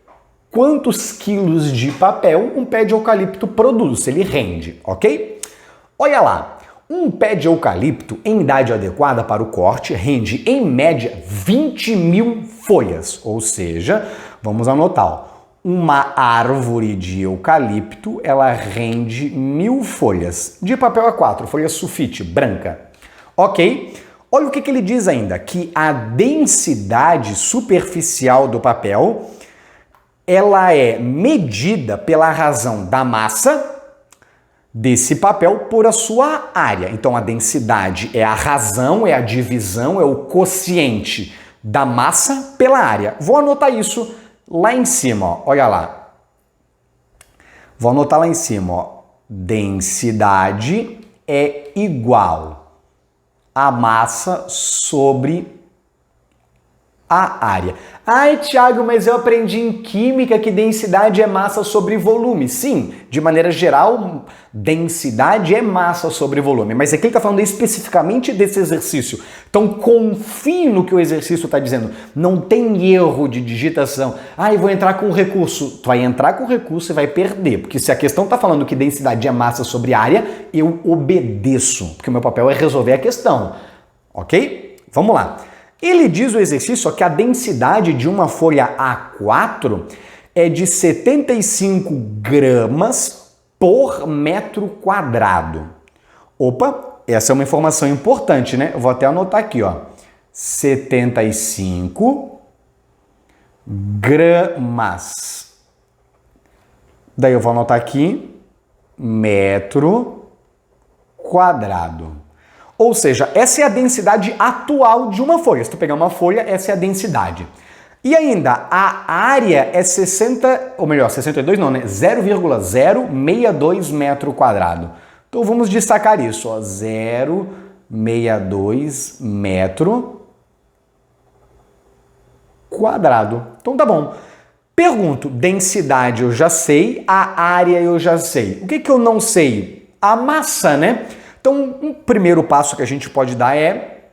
Quantos quilos de papel um pé de eucalipto produz? Ele rende, ok? Olha lá, um pé de eucalipto em idade adequada para o corte rende, em média, 20.000 folhas. Ou seja, vamos anotar, ó, uma árvore de eucalipto, ela rende 1.000 folhas. De papel A4, folha sulfite, branca. Ok? Olha o que ele diz ainda, que a densidade superficial do papel, ela é medida pela razão da massa desse papel por a sua área. Então a densidade é a razão, é a divisão, é o quociente da massa pela área. Vou anotar isso lá em cima, ó. Olha lá. Vou anotar lá em cima, ó. Densidade é igual a massa sobre a área. Ai, Thiago, mas eu aprendi em química que densidade é massa sobre volume. Sim, de maneira geral, densidade é massa sobre volume. Mas aqui ele está falando especificamente desse exercício. Então confie no que o exercício está dizendo. Não tem erro de digitação. Ai, vou entrar com recurso. Tu vai entrar com recurso e vai perder. Porque se a questão está falando que densidade é massa sobre área, eu obedeço. Porque o meu papel é resolver a questão. Ok? Vamos lá. Ele diz o exercício que a densidade de uma folha A4 é de 75 gramas por metro quadrado. Opa, essa é uma informação importante, né? Eu vou até anotar aqui, ó. 75 gramas. Daí eu vou anotar aqui, metro quadrado. Ou seja, essa é a densidade atual de uma folha. Se tu pegar uma folha, essa é a densidade. E ainda, a área é 62 não, né? 0,062 metro quadrado. Então vamos destacar isso, ó, 0,62 metro quadrado. Então tá bom. Pergunto, densidade eu já sei, a área eu já sei. O que que eu não sei? A massa, né? Então, um primeiro passo que a gente pode dar é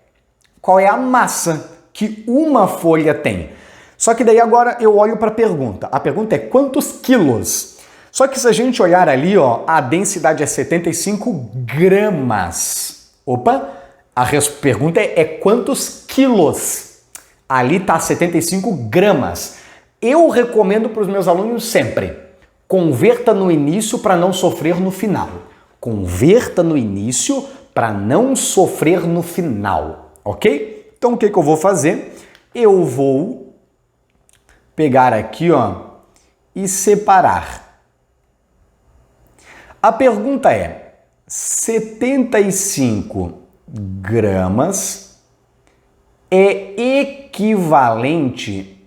qual é a massa que uma folha tem. Só que daí agora eu olho para a pergunta. A pergunta é quantos quilos? Só que se a gente olhar ali, ó, a densidade é 75 gramas. Opa, a pergunta é quantos quilos? Ali está 75 gramas. Eu recomendo para os meus alunos sempre, converta no início para não sofrer no final. Converta no início para não sofrer no final, ok? Então o que que eu vou fazer? Eu vou pegar aqui, ó, e separar. A pergunta é: 75 gramas é equivalente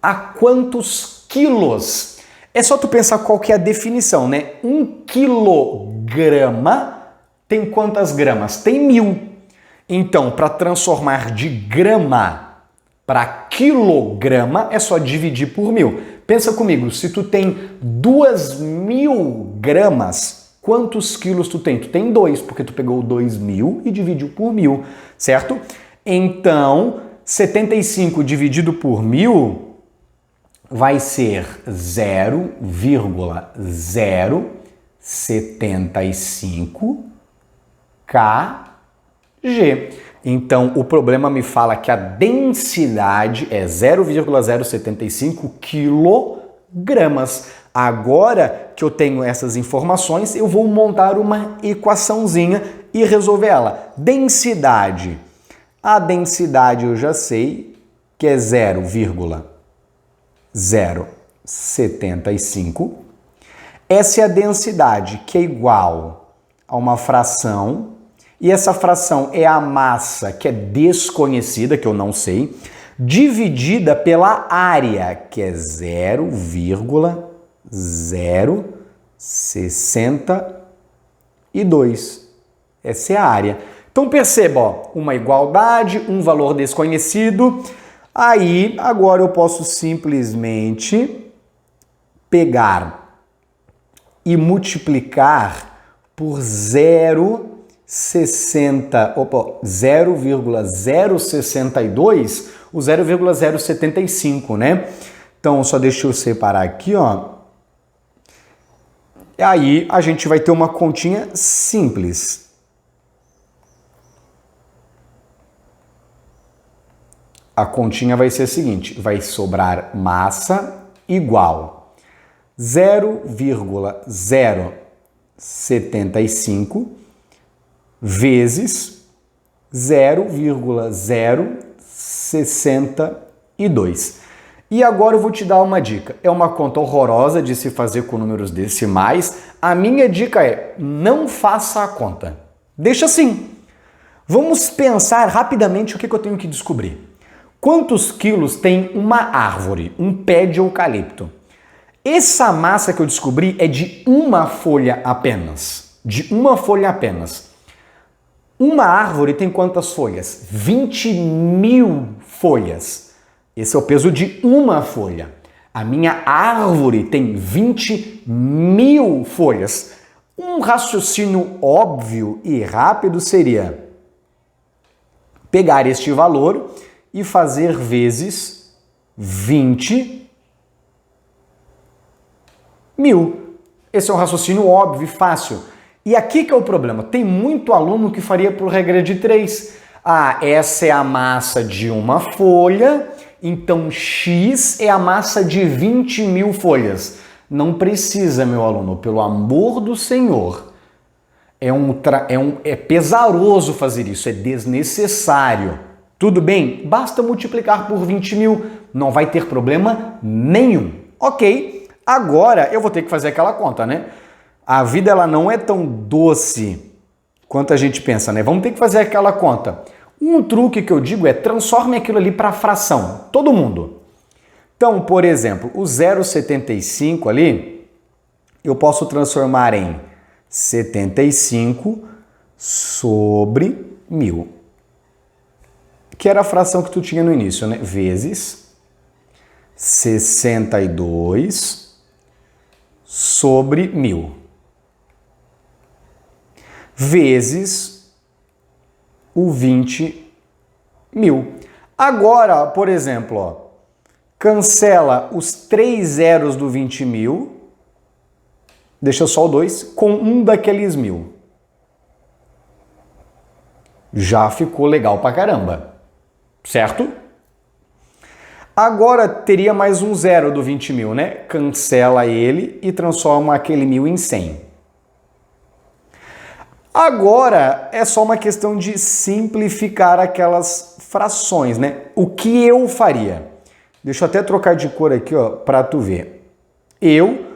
a quantos quilos? É só tu pensar qual que é a definição, né? 1 quilograma tem quantas gramas? Tem 1000. Então, para transformar de grama para quilograma, é só dividir por 1000. Pensa comigo, se tu tem 2000 gramas, quantos quilos tu tem? Tu tem 2, porque tu pegou 2000 e dividiu por 1000, certo? Então, 75 dividido por 1000 vai ser 0,075 kg. Então, o problema me fala que a densidade é 0,075 quilogramas. Agora que eu tenho essas informações, eu vou montar uma equaçãozinha e resolver ela. Densidade. A densidade eu já sei que é 0,075. Essa é a densidade, que é igual a uma fração, e essa fração é a massa, que é desconhecida, que eu não sei, dividida pela área, que é 0,062. Essa é a área. Então perceba, ó, uma igualdade, um valor desconhecido. Aí, agora eu posso simplesmente pegar e multiplicar por 0,062, o 0,075, né? Então, só deixa eu separar aqui, ó. E aí, a gente vai ter uma continha simples. A continha vai ser a seguinte, vai sobrar massa igual 0,075 vezes 0,062. E agora eu vou te dar uma dica. É uma conta horrorosa de se fazer com números decimais. A minha dica é: não faça a conta. Deixa assim. Vamos pensar rapidamente o que eu tenho que descobrir. Quantos quilos tem uma árvore, um pé de eucalipto? Essa massa que eu descobri é de uma folha apenas. De uma folha apenas. Uma árvore tem quantas folhas? 20.000 folhas. Esse é o peso de uma folha. A minha árvore tem 20.000 folhas. Um raciocínio óbvio e rápido seria pegar este valor e fazer vezes 20.000. Esse é um raciocínio óbvio e fácil. E aqui que é o problema. Tem muito aluno que faria por regra de 3. Ah, essa é a massa de uma folha, então X é a massa de 20.000 folhas. Não precisa, meu aluno, pelo amor do Senhor. É pesaroso fazer isso, é desnecessário. Tudo bem? Basta multiplicar por 20.000, não vai ter problema nenhum. Ok, agora eu vou ter que fazer aquela conta, né? A vida ela não é tão doce quanto a gente pensa, né? Vamos ter que fazer aquela conta. Um truque que eu digo é transforme aquilo ali para fração, todo mundo. Então, por exemplo, o 0,75 ali, eu posso transformar em 75 sobre 1.000. Que era a fração que tu tinha no início, né? Vezes 62 sobre 1.000. Vezes o 20.000. Agora, por exemplo, ó, cancela os 3 zeros do 20.000, deixa só o 2, com um daqueles 1.000. Já ficou legal pra caramba, certo? Agora teria mais um zero do 20.000, né? Cancela ele e transforma aquele 1.000 em 100. Agora é só uma questão de simplificar aquelas frações, né? O que eu faria? Deixa eu até trocar de cor aqui, ó, para tu ver. Eu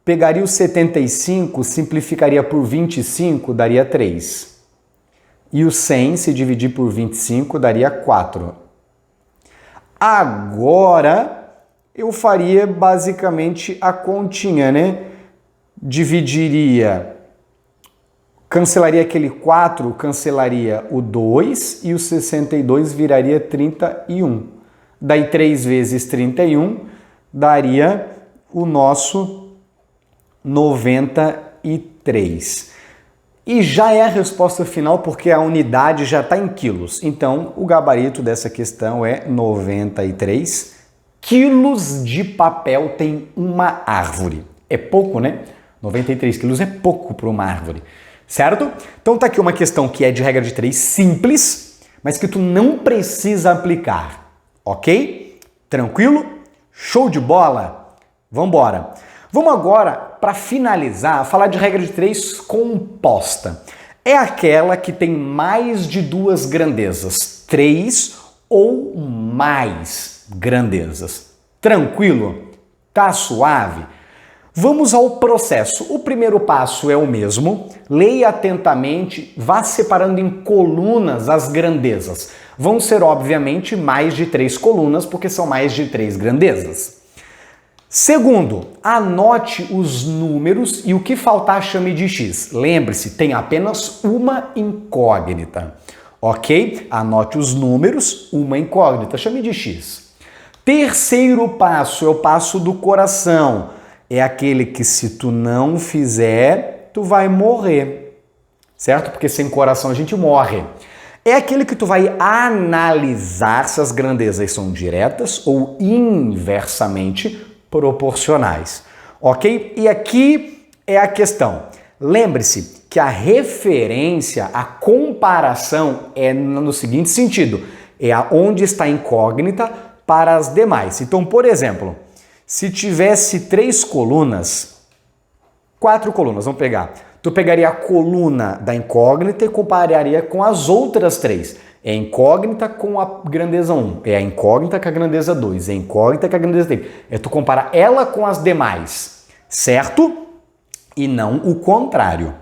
pegaria o 75, simplificaria por 25, daria 3. E o 100, se dividir por 25, daria 4. Agora eu faria basicamente a continha, né? Cancelaria aquele 4, cancelaria o 2 e o 62 viraria 31. Daí 3 vezes 31 daria o nosso 93. E já é a resposta final porque a unidade já está em quilos. Então, o gabarito dessa questão é 93 quilos de papel tem uma árvore. É pouco, né? 93 quilos é pouco para uma árvore. Certo? Então tá aqui uma questão que é de regra de 3 simples, mas que tu não precisa aplicar, ok? Tranquilo? Show de bola? Vambora! Vamos agora, para finalizar, falar de regra de 3 composta. É aquela que tem mais de 2 grandezas, 3 ou mais grandezas. Tranquilo? Tá suave? Vamos ao processo. O primeiro passo é o mesmo. Leia atentamente, vá separando em colunas as grandezas. Vão ser, obviamente, mais de 3 colunas, porque são mais de 3 grandezas. Segundo, anote os números e o que faltar chame de x. Lembre-se, tem apenas uma incógnita. Ok? Anote os números, uma incógnita, chame de x. Terceiro passo é o passo do coração. É aquele que se tu não fizer, tu vai morrer, certo? Porque sem coração a gente morre. É aquele que tu vai analisar se as grandezas são diretas ou inversamente proporcionais, ok? E aqui é a questão. Lembre-se que a referência, a comparação é no seguinte sentido, é aonde está a incógnita para as demais. Então, por exemplo, se tivesse 3 colunas, 4 colunas, vamos pegar. Tu pegaria a coluna da incógnita e compararia com as outras 3. É a incógnita com a grandeza 1, é a incógnita com a grandeza 2, é a incógnita com a grandeza 3. É tu comparar ela com as demais, certo? E não o contrário.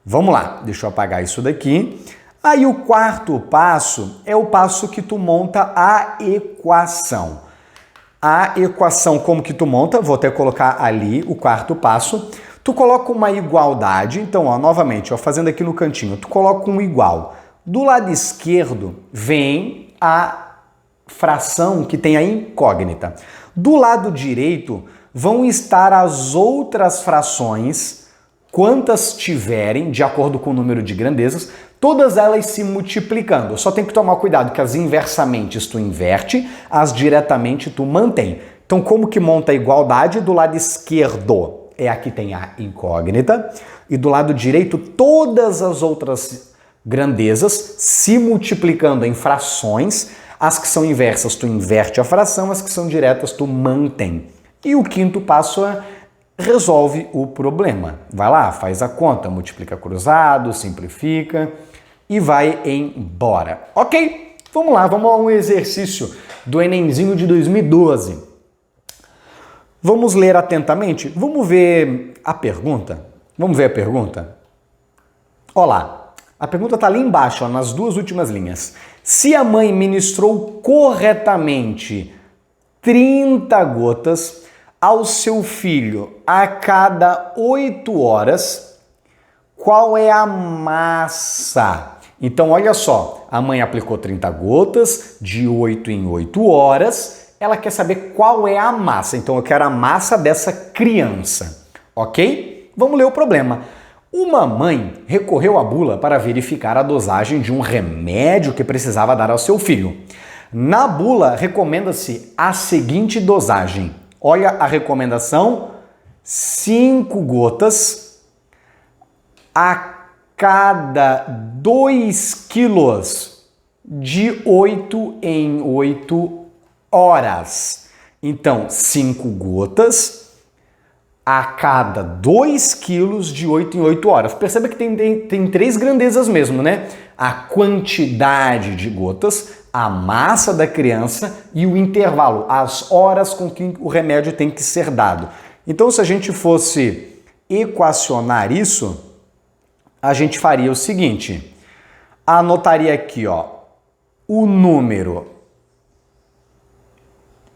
Vamos lá, deixa eu apagar isso daqui. Aí o quarto passo é o passo que tu monta a equação. A equação, como que tu monta? Vou até colocar ali o quarto passo. Tu coloca uma igualdade, então, ó, novamente, ó, fazendo aqui no cantinho, tu coloca um igual. Do lado esquerdo vem a fração que tem a incógnita. Do lado direito vão estar as outras frações, quantas tiverem, de acordo com o número de grandezas, todas elas se multiplicando. Só tem que tomar cuidado que as inversamente tu inverte, as diretamente tu mantém. Então, como que monta a igualdade? Do lado esquerdo é a que tem a incógnita, e do lado direito todas as outras grandezas se multiplicando em frações. As que são inversas tu inverte a fração, as que são diretas tu mantém. E o quinto passo é resolve o problema. Vai lá, faz a conta, multiplica cruzado, simplifica e vai embora. Ok? Vamos lá, vamos a um exercício do Enemzinho de 2012. Vamos ler atentamente? Vamos ver a pergunta? Vamos ver a pergunta? Olá, a pergunta está ali embaixo, ó, nas duas últimas linhas. Se a mãe ministrou corretamente 30 gotas ao seu filho a cada 8 horas, qual é a massa? Então, olha só, a mãe aplicou 30 gotas de 8 em 8 horas, ela quer saber qual é a massa. Então, eu quero a massa dessa criança, ok? Vamos ler o problema. Uma mãe recorreu à bula para verificar a dosagem de um remédio que precisava dar ao seu filho. Na bula, recomenda-se a seguinte dosagem. Olha a recomendação: 5 gotas a cada 2 quilos de 8 em 8 horas. Então, 5 gotas a cada 2 quilos de 8 em 8 horas. Perceba que tem 3 grandezas mesmo, né? A quantidade de gotas, a massa da criança e o intervalo, as horas com que o remédio tem que ser dado. Então, se a gente fosse equacionar isso, a gente faria o seguinte: anotaria aqui, ó, o número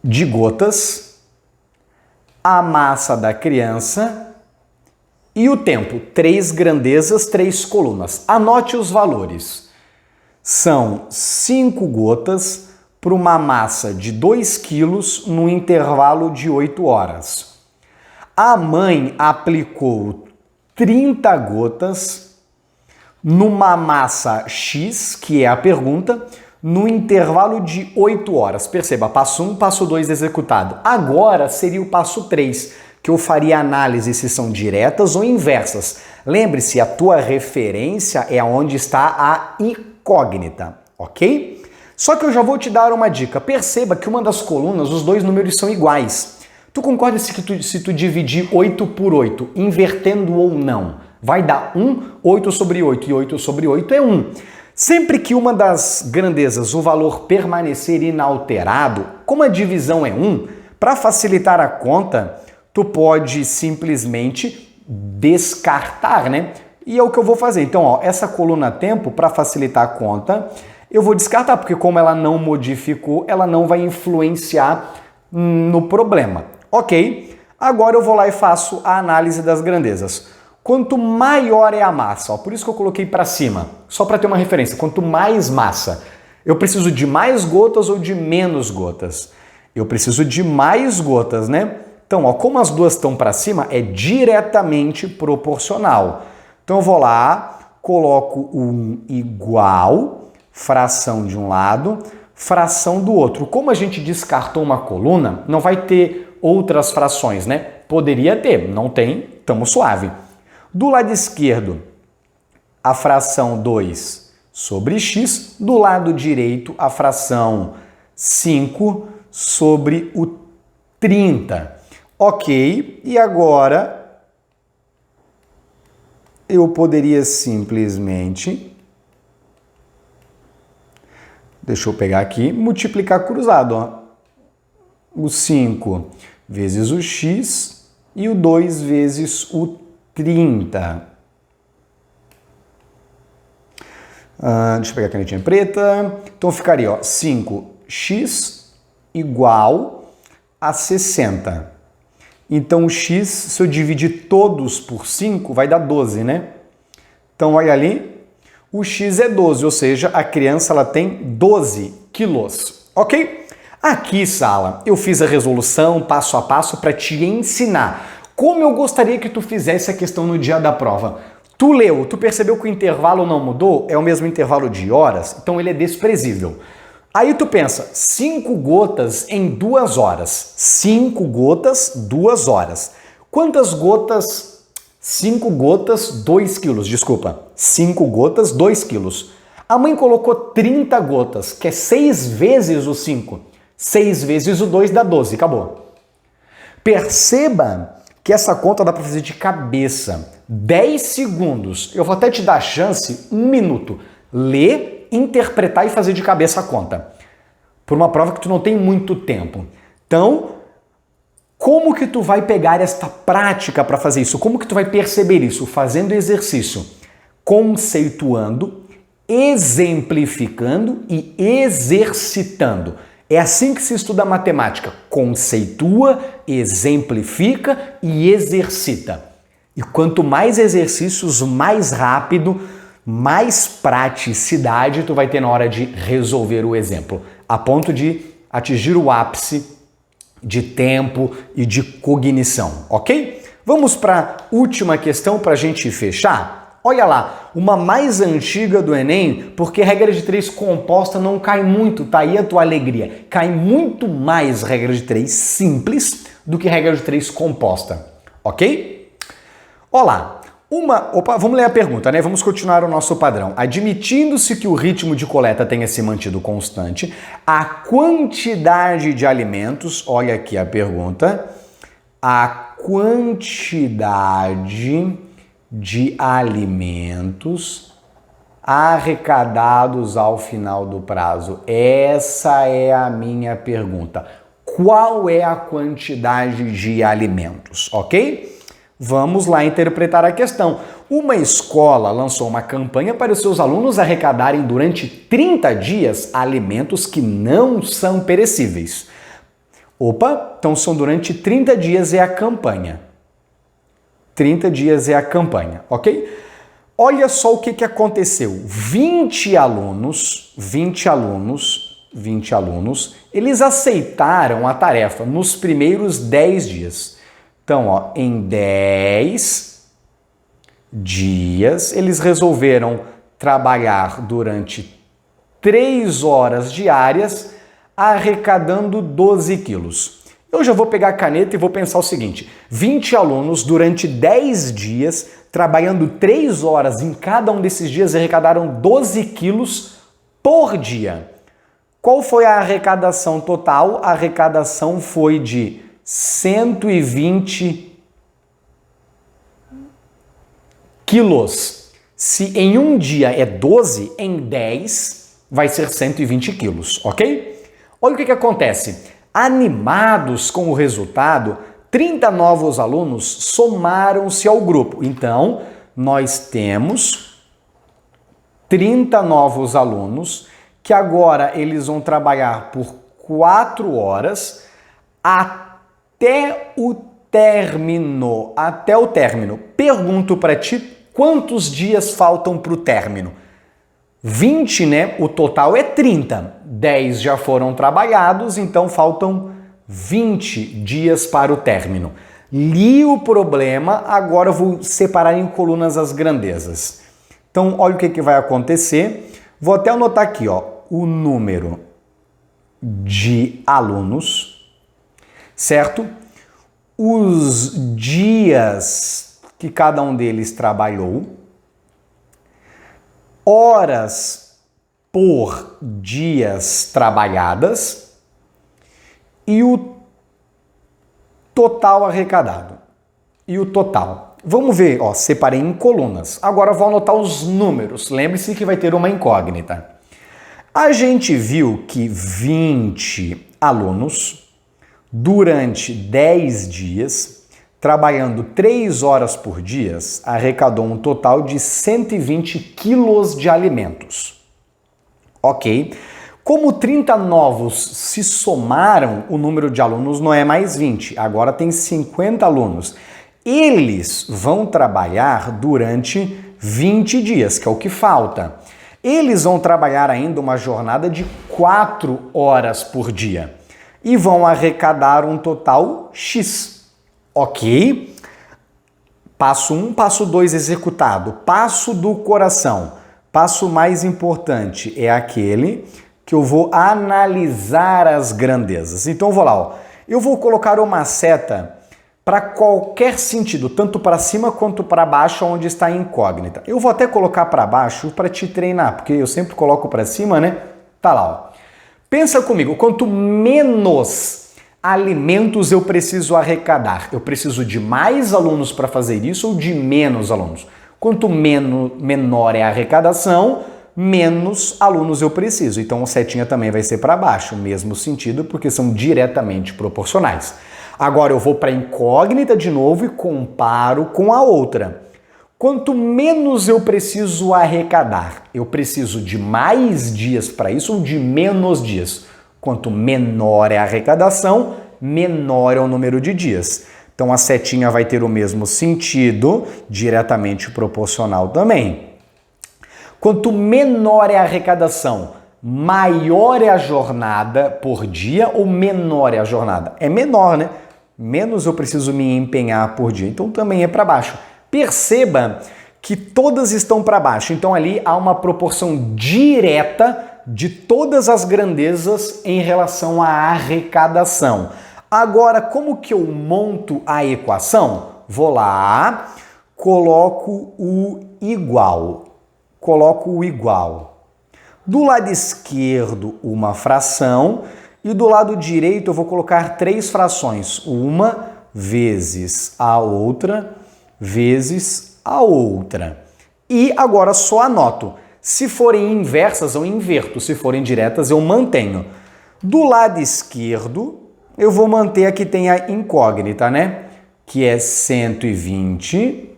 de gotas, a massa da criança e o tempo. 3 grandezas, 3 colunas. Anote os valores. São 5 gotas para uma massa de 2 quilos no intervalo de 8 horas. A mãe aplicou 30 gotas numa massa X, que é a pergunta, no intervalo de 8 horas. Perceba, passo 1, passo 2 executado. Agora seria o passo 3, que eu faria análise se são diretas ou inversas. Lembre-se, a tua referência é onde está a incógnita, ok? Só que eu já vou te dar uma dica. Perceba que uma das colunas, os dois números são iguais. Tu concorda se tu dividir 8 por 8, invertendo ou não, vai dar 1, 8 sobre 8 e 8 sobre 8 é 1. Sempre que uma das grandezas, o valor permanecer inalterado, como a divisão é 1, para facilitar a conta, tu pode simplesmente descartar, né? E é o que eu vou fazer. Então, ó, essa coluna tempo, para facilitar a conta, eu vou descartar, porque como ela não modificou, ela não vai influenciar no problema. Ok? Agora eu vou lá e faço a análise das grandezas. Quanto maior é a massa, ó, por isso que eu coloquei para cima, só para ter uma referência, quanto mais massa, eu preciso de mais gotas ou de menos gotas? Eu preciso de mais gotas, né? Então, ó, como as duas estão para cima, é diretamente proporcional. Então, eu vou lá, coloco um igual, fração de um lado, fração do outro. Como a gente descartou uma coluna, não vai ter outras frações, né? Poderia ter, não tem, estamos suave. Do lado esquerdo, a fração 2 sobre x. Do lado direito, a fração 5 sobre o 30. Ok, e agora eu poderia simplesmente, deixa eu pegar aqui, multiplicar cruzado, ó. O 5 vezes o x e o 2 vezes o 30. Deixa eu pegar a canetinha preta. Então ficaria, ó, 5x igual a 60. Então o x, se eu dividir todos por 5, vai dar 12, né? Então olha ali, o x é 12, ou seja, a criança ela tem 12 quilos, ok? Aqui, Sala, eu fiz a resolução passo a passo para te ensinar como eu gostaria que tu fizesse a questão no dia da prova. Tu leu, tu percebeu que o intervalo não mudou? É o mesmo intervalo de horas? Então ele é desprezível. Aí tu pensa, 5 gotas em 2 horas. 5 gotas, 2 horas. Quantas gotas? 5 gotas, 2 quilos, desculpa. 5 gotas, 2 quilos. A mãe colocou 30 gotas, que é 6 vezes o 5. 6 vezes o 2 dá 12, acabou. Perceba que essa conta dá para fazer de cabeça. 10 segundos. Eu vou até te dar a chance, 1 minuto. Ler, interpretar e fazer de cabeça a conta. Por uma prova que tu não tem muito tempo. Então, como que tu vai pegar esta prática para fazer isso? Como que tu vai perceber isso? Fazendo exercício. Conceituando, exemplificando e exercitando. É assim que se estuda matemática. Conceitua, exemplifica e exercita. E quanto mais exercícios, mais rápido, mais praticidade tu vai ter na hora de resolver o exemplo, a ponto de atingir o ápice de tempo e de cognição, ok? Vamos para a última questão para a gente fechar? Olha lá, uma mais antiga do Enem, porque regra de 3 composta não cai muito, tá aí a tua alegria. Cai muito mais regra de 3 simples do que regra de 3 composta, ok? Olá, vamos ler a pergunta, né? Vamos continuar o nosso padrão. Admitindo-se que o ritmo de coleta tenha se mantido constante, a quantidade de alimentos, olha aqui a pergunta, a quantidade de alimentos arrecadados ao final do prazo. Essa é a minha pergunta. Qual é a quantidade de alimentos, ok? Vamos lá interpretar a questão. Uma escola lançou uma campanha para os seus alunos arrecadarem durante 30 dias alimentos que não são perecíveis. Opa, então são durante 30 dias é a campanha. 30 dias é a campanha, ok? Olha só o que aconteceu. 20 alunos, eles aceitaram a tarefa nos primeiros 10 dias. Então, ó, em 10 dias, eles resolveram trabalhar durante 3 horas diárias, arrecadando 12 quilos. Eu já vou pegar a caneta e vou pensar o seguinte, 20 alunos durante 10 dias, trabalhando 3 horas em cada um desses dias, arrecadaram 12 quilos por dia. Qual foi a arrecadação total? A arrecadação foi de 120 quilos. Se em um dia é 12, em 10 vai ser 120 quilos, ok? Olha o que acontece. Animados com o resultado, 30 novos alunos somaram-se ao grupo. Então, nós temos 30 novos alunos que agora eles vão trabalhar por 4 horas até o término. Pergunto para ti, quantos dias faltam para o término? 20, né? O total é 30. 10 já foram trabalhados, então faltam 20 dias para o término. Li o problema, agora eu vou separar em colunas as grandezas. Então, olha o que vai acontecer. Vou até anotar aqui, ó, o número de alunos, certo? Os dias que cada um deles trabalhou, horas por dias trabalhadas e o total arrecadado. E o total. Vamos ver, ó, separei em colunas. Agora vou anotar os números. Lembre-se que vai ter uma incógnita. A gente viu que 20 alunos, durante 10 dias, trabalhando 3 horas por dia, arrecadou um total de 120 quilos de alimentos. Ok? Como 30 novos se somaram, o número de alunos não é mais 20, agora tem 50 alunos. Eles vão trabalhar durante 20 dias, que é o que falta. Eles vão trabalhar ainda uma jornada de 4 horas por dia. e vão arrecadar um total X. Ok? Passo 1, passo 2 executado. Passo do coração. Passo mais importante é aquele que eu vou analisar as grandezas. Então eu vou lá, ó. Eu vou colocar uma seta para qualquer sentido, tanto para cima quanto para baixo, onde está a incógnita. Eu vou até colocar para baixo para te treinar, porque eu sempre coloco para cima, né? Tá lá, ó. Pensa comigo, quanto menos alimentos eu preciso arrecadar, eu preciso de mais alunos para fazer isso ou de menos alunos? Quanto menor é a arrecadação, menos alunos eu preciso. Então a setinha também vai ser para baixo, mesmo sentido, porque são diretamente proporcionais. Agora eu vou para a incógnita de novo e comparo com a outra. Quanto menos eu preciso arrecadar, eu preciso de mais dias para isso ou de menos dias? Quanto menor é a arrecadação, menor é o número de dias. Então a setinha vai ter o mesmo sentido, diretamente proporcional também. Quanto menor é a arrecadação, maior é a jornada por dia ou menor é a jornada? É menor, né? Menos eu preciso me empenhar por dia. Então também é para baixo. Perceba que todas estão para baixo. Então ali há uma proporção direta de todas as grandezas em relação à arrecadação. Agora, como que eu monto a equação? Vou lá, coloco o igual. Do lado esquerdo, uma fração, e do lado direito eu vou colocar 3 frações. Uma vezes a outra, vezes a outra. E agora só anoto. Se forem inversas, eu inverto. Se forem diretas, eu mantenho. Do lado esquerdo, eu vou manter a que tem a incógnita, né? Que é 120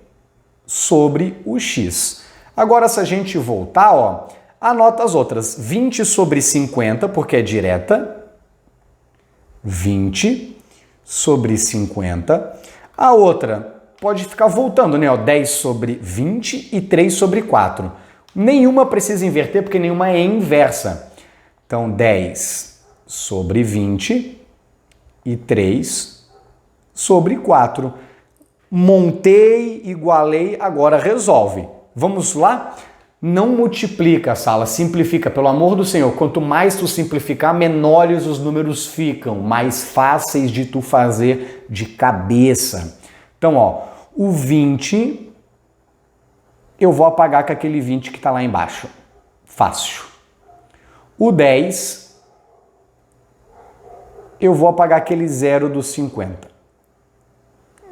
sobre o x. Agora, se a gente voltar, ó, anota as outras. 20 sobre 50, porque é direta. 20 sobre 50. A outra pode ficar voltando, né? Ó, 10 sobre 20 e 3 sobre 4. Nenhuma precisa inverter, porque nenhuma é inversa. Então, 10 sobre 20 e 3 sobre 4. Montei, igualei, agora resolve. Vamos lá? Não multiplica, Sala, simplifica, pelo amor do Senhor. Quanto mais tu simplificar, menores os números ficam, mais fáceis de tu fazer de cabeça. Então, ó, o 20 eu vou apagar com aquele 20 que está lá embaixo. Fácil. O 10 eu vou apagar aquele 0 dos 50.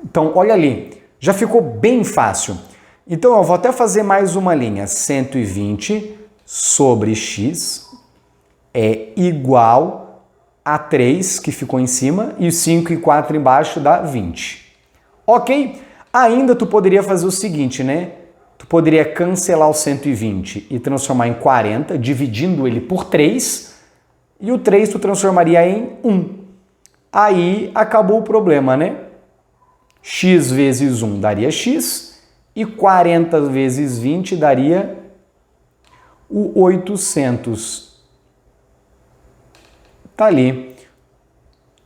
Então, olha ali, já ficou bem fácil. Então, eu vou até fazer mais uma linha. 120 sobre x é igual a 3, que ficou em cima, e 5 e 4 embaixo dá 20. Ok? Ainda tu poderia fazer o seguinte, né? Tu poderia cancelar o 120 e transformar em 40, dividindo ele por 3, e o 3 tu transformaria em 1. Aí acabou o problema, né? X vezes 1 daria x, e 40 vezes 20 daria o 800. Tá ali,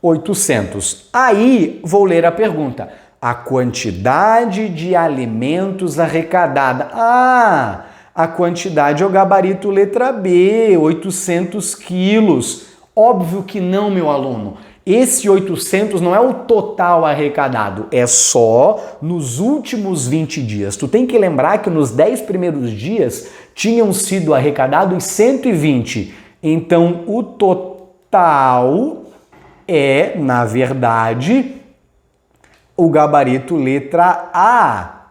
800. Aí vou ler a pergunta. A quantidade de alimentos arrecadada. Ah, a quantidade é o gabarito letra B, 800 quilos. Óbvio que não, meu aluno. Esse 800 não é o total arrecadado, é só nos últimos 20 dias. Tu tem que lembrar que nos 10 primeiros dias tinham sido arrecadados 120. Então, o total é, na verdade, o gabarito letra A.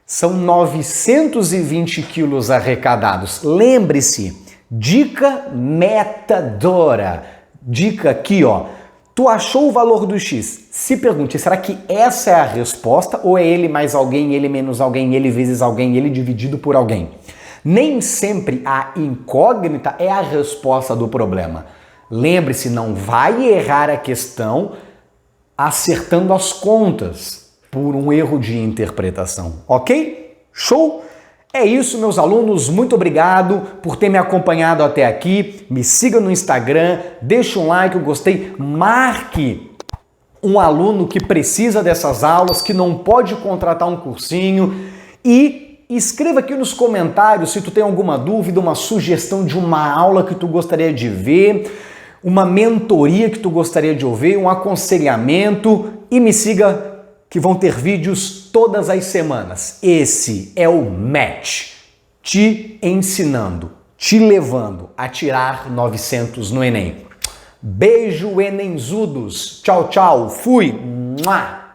São 920 quilos arrecadados. Lembre-se, dica metadora. Dica aqui, ó. Tu achou o valor do x? Se pergunte, será que essa é a resposta ou é ele mais alguém, ele menos alguém, ele vezes alguém, ele dividido por alguém? Nem sempre a incógnita é a resposta do problema. Lembre-se, não vai errar a questão acertando as contas por um erro de interpretação, ok? Show? É isso, meus alunos, muito obrigado por ter me acompanhado até aqui. Me siga no Instagram, deixa um like, eu gostei, marque um aluno que precisa dessas aulas, que não pode contratar um cursinho e escreva aqui nos comentários se tu tem alguma dúvida, uma sugestão de uma aula que tu gostaria de ver, uma mentoria que tu gostaria de ouvir, um aconselhamento e me siga que vão ter vídeos todas as semanas. Esse é o Match, te ensinando, te levando a tirar 900 no Enem. Beijo, Enemzudos. Tchau, tchau. Fui. Mua.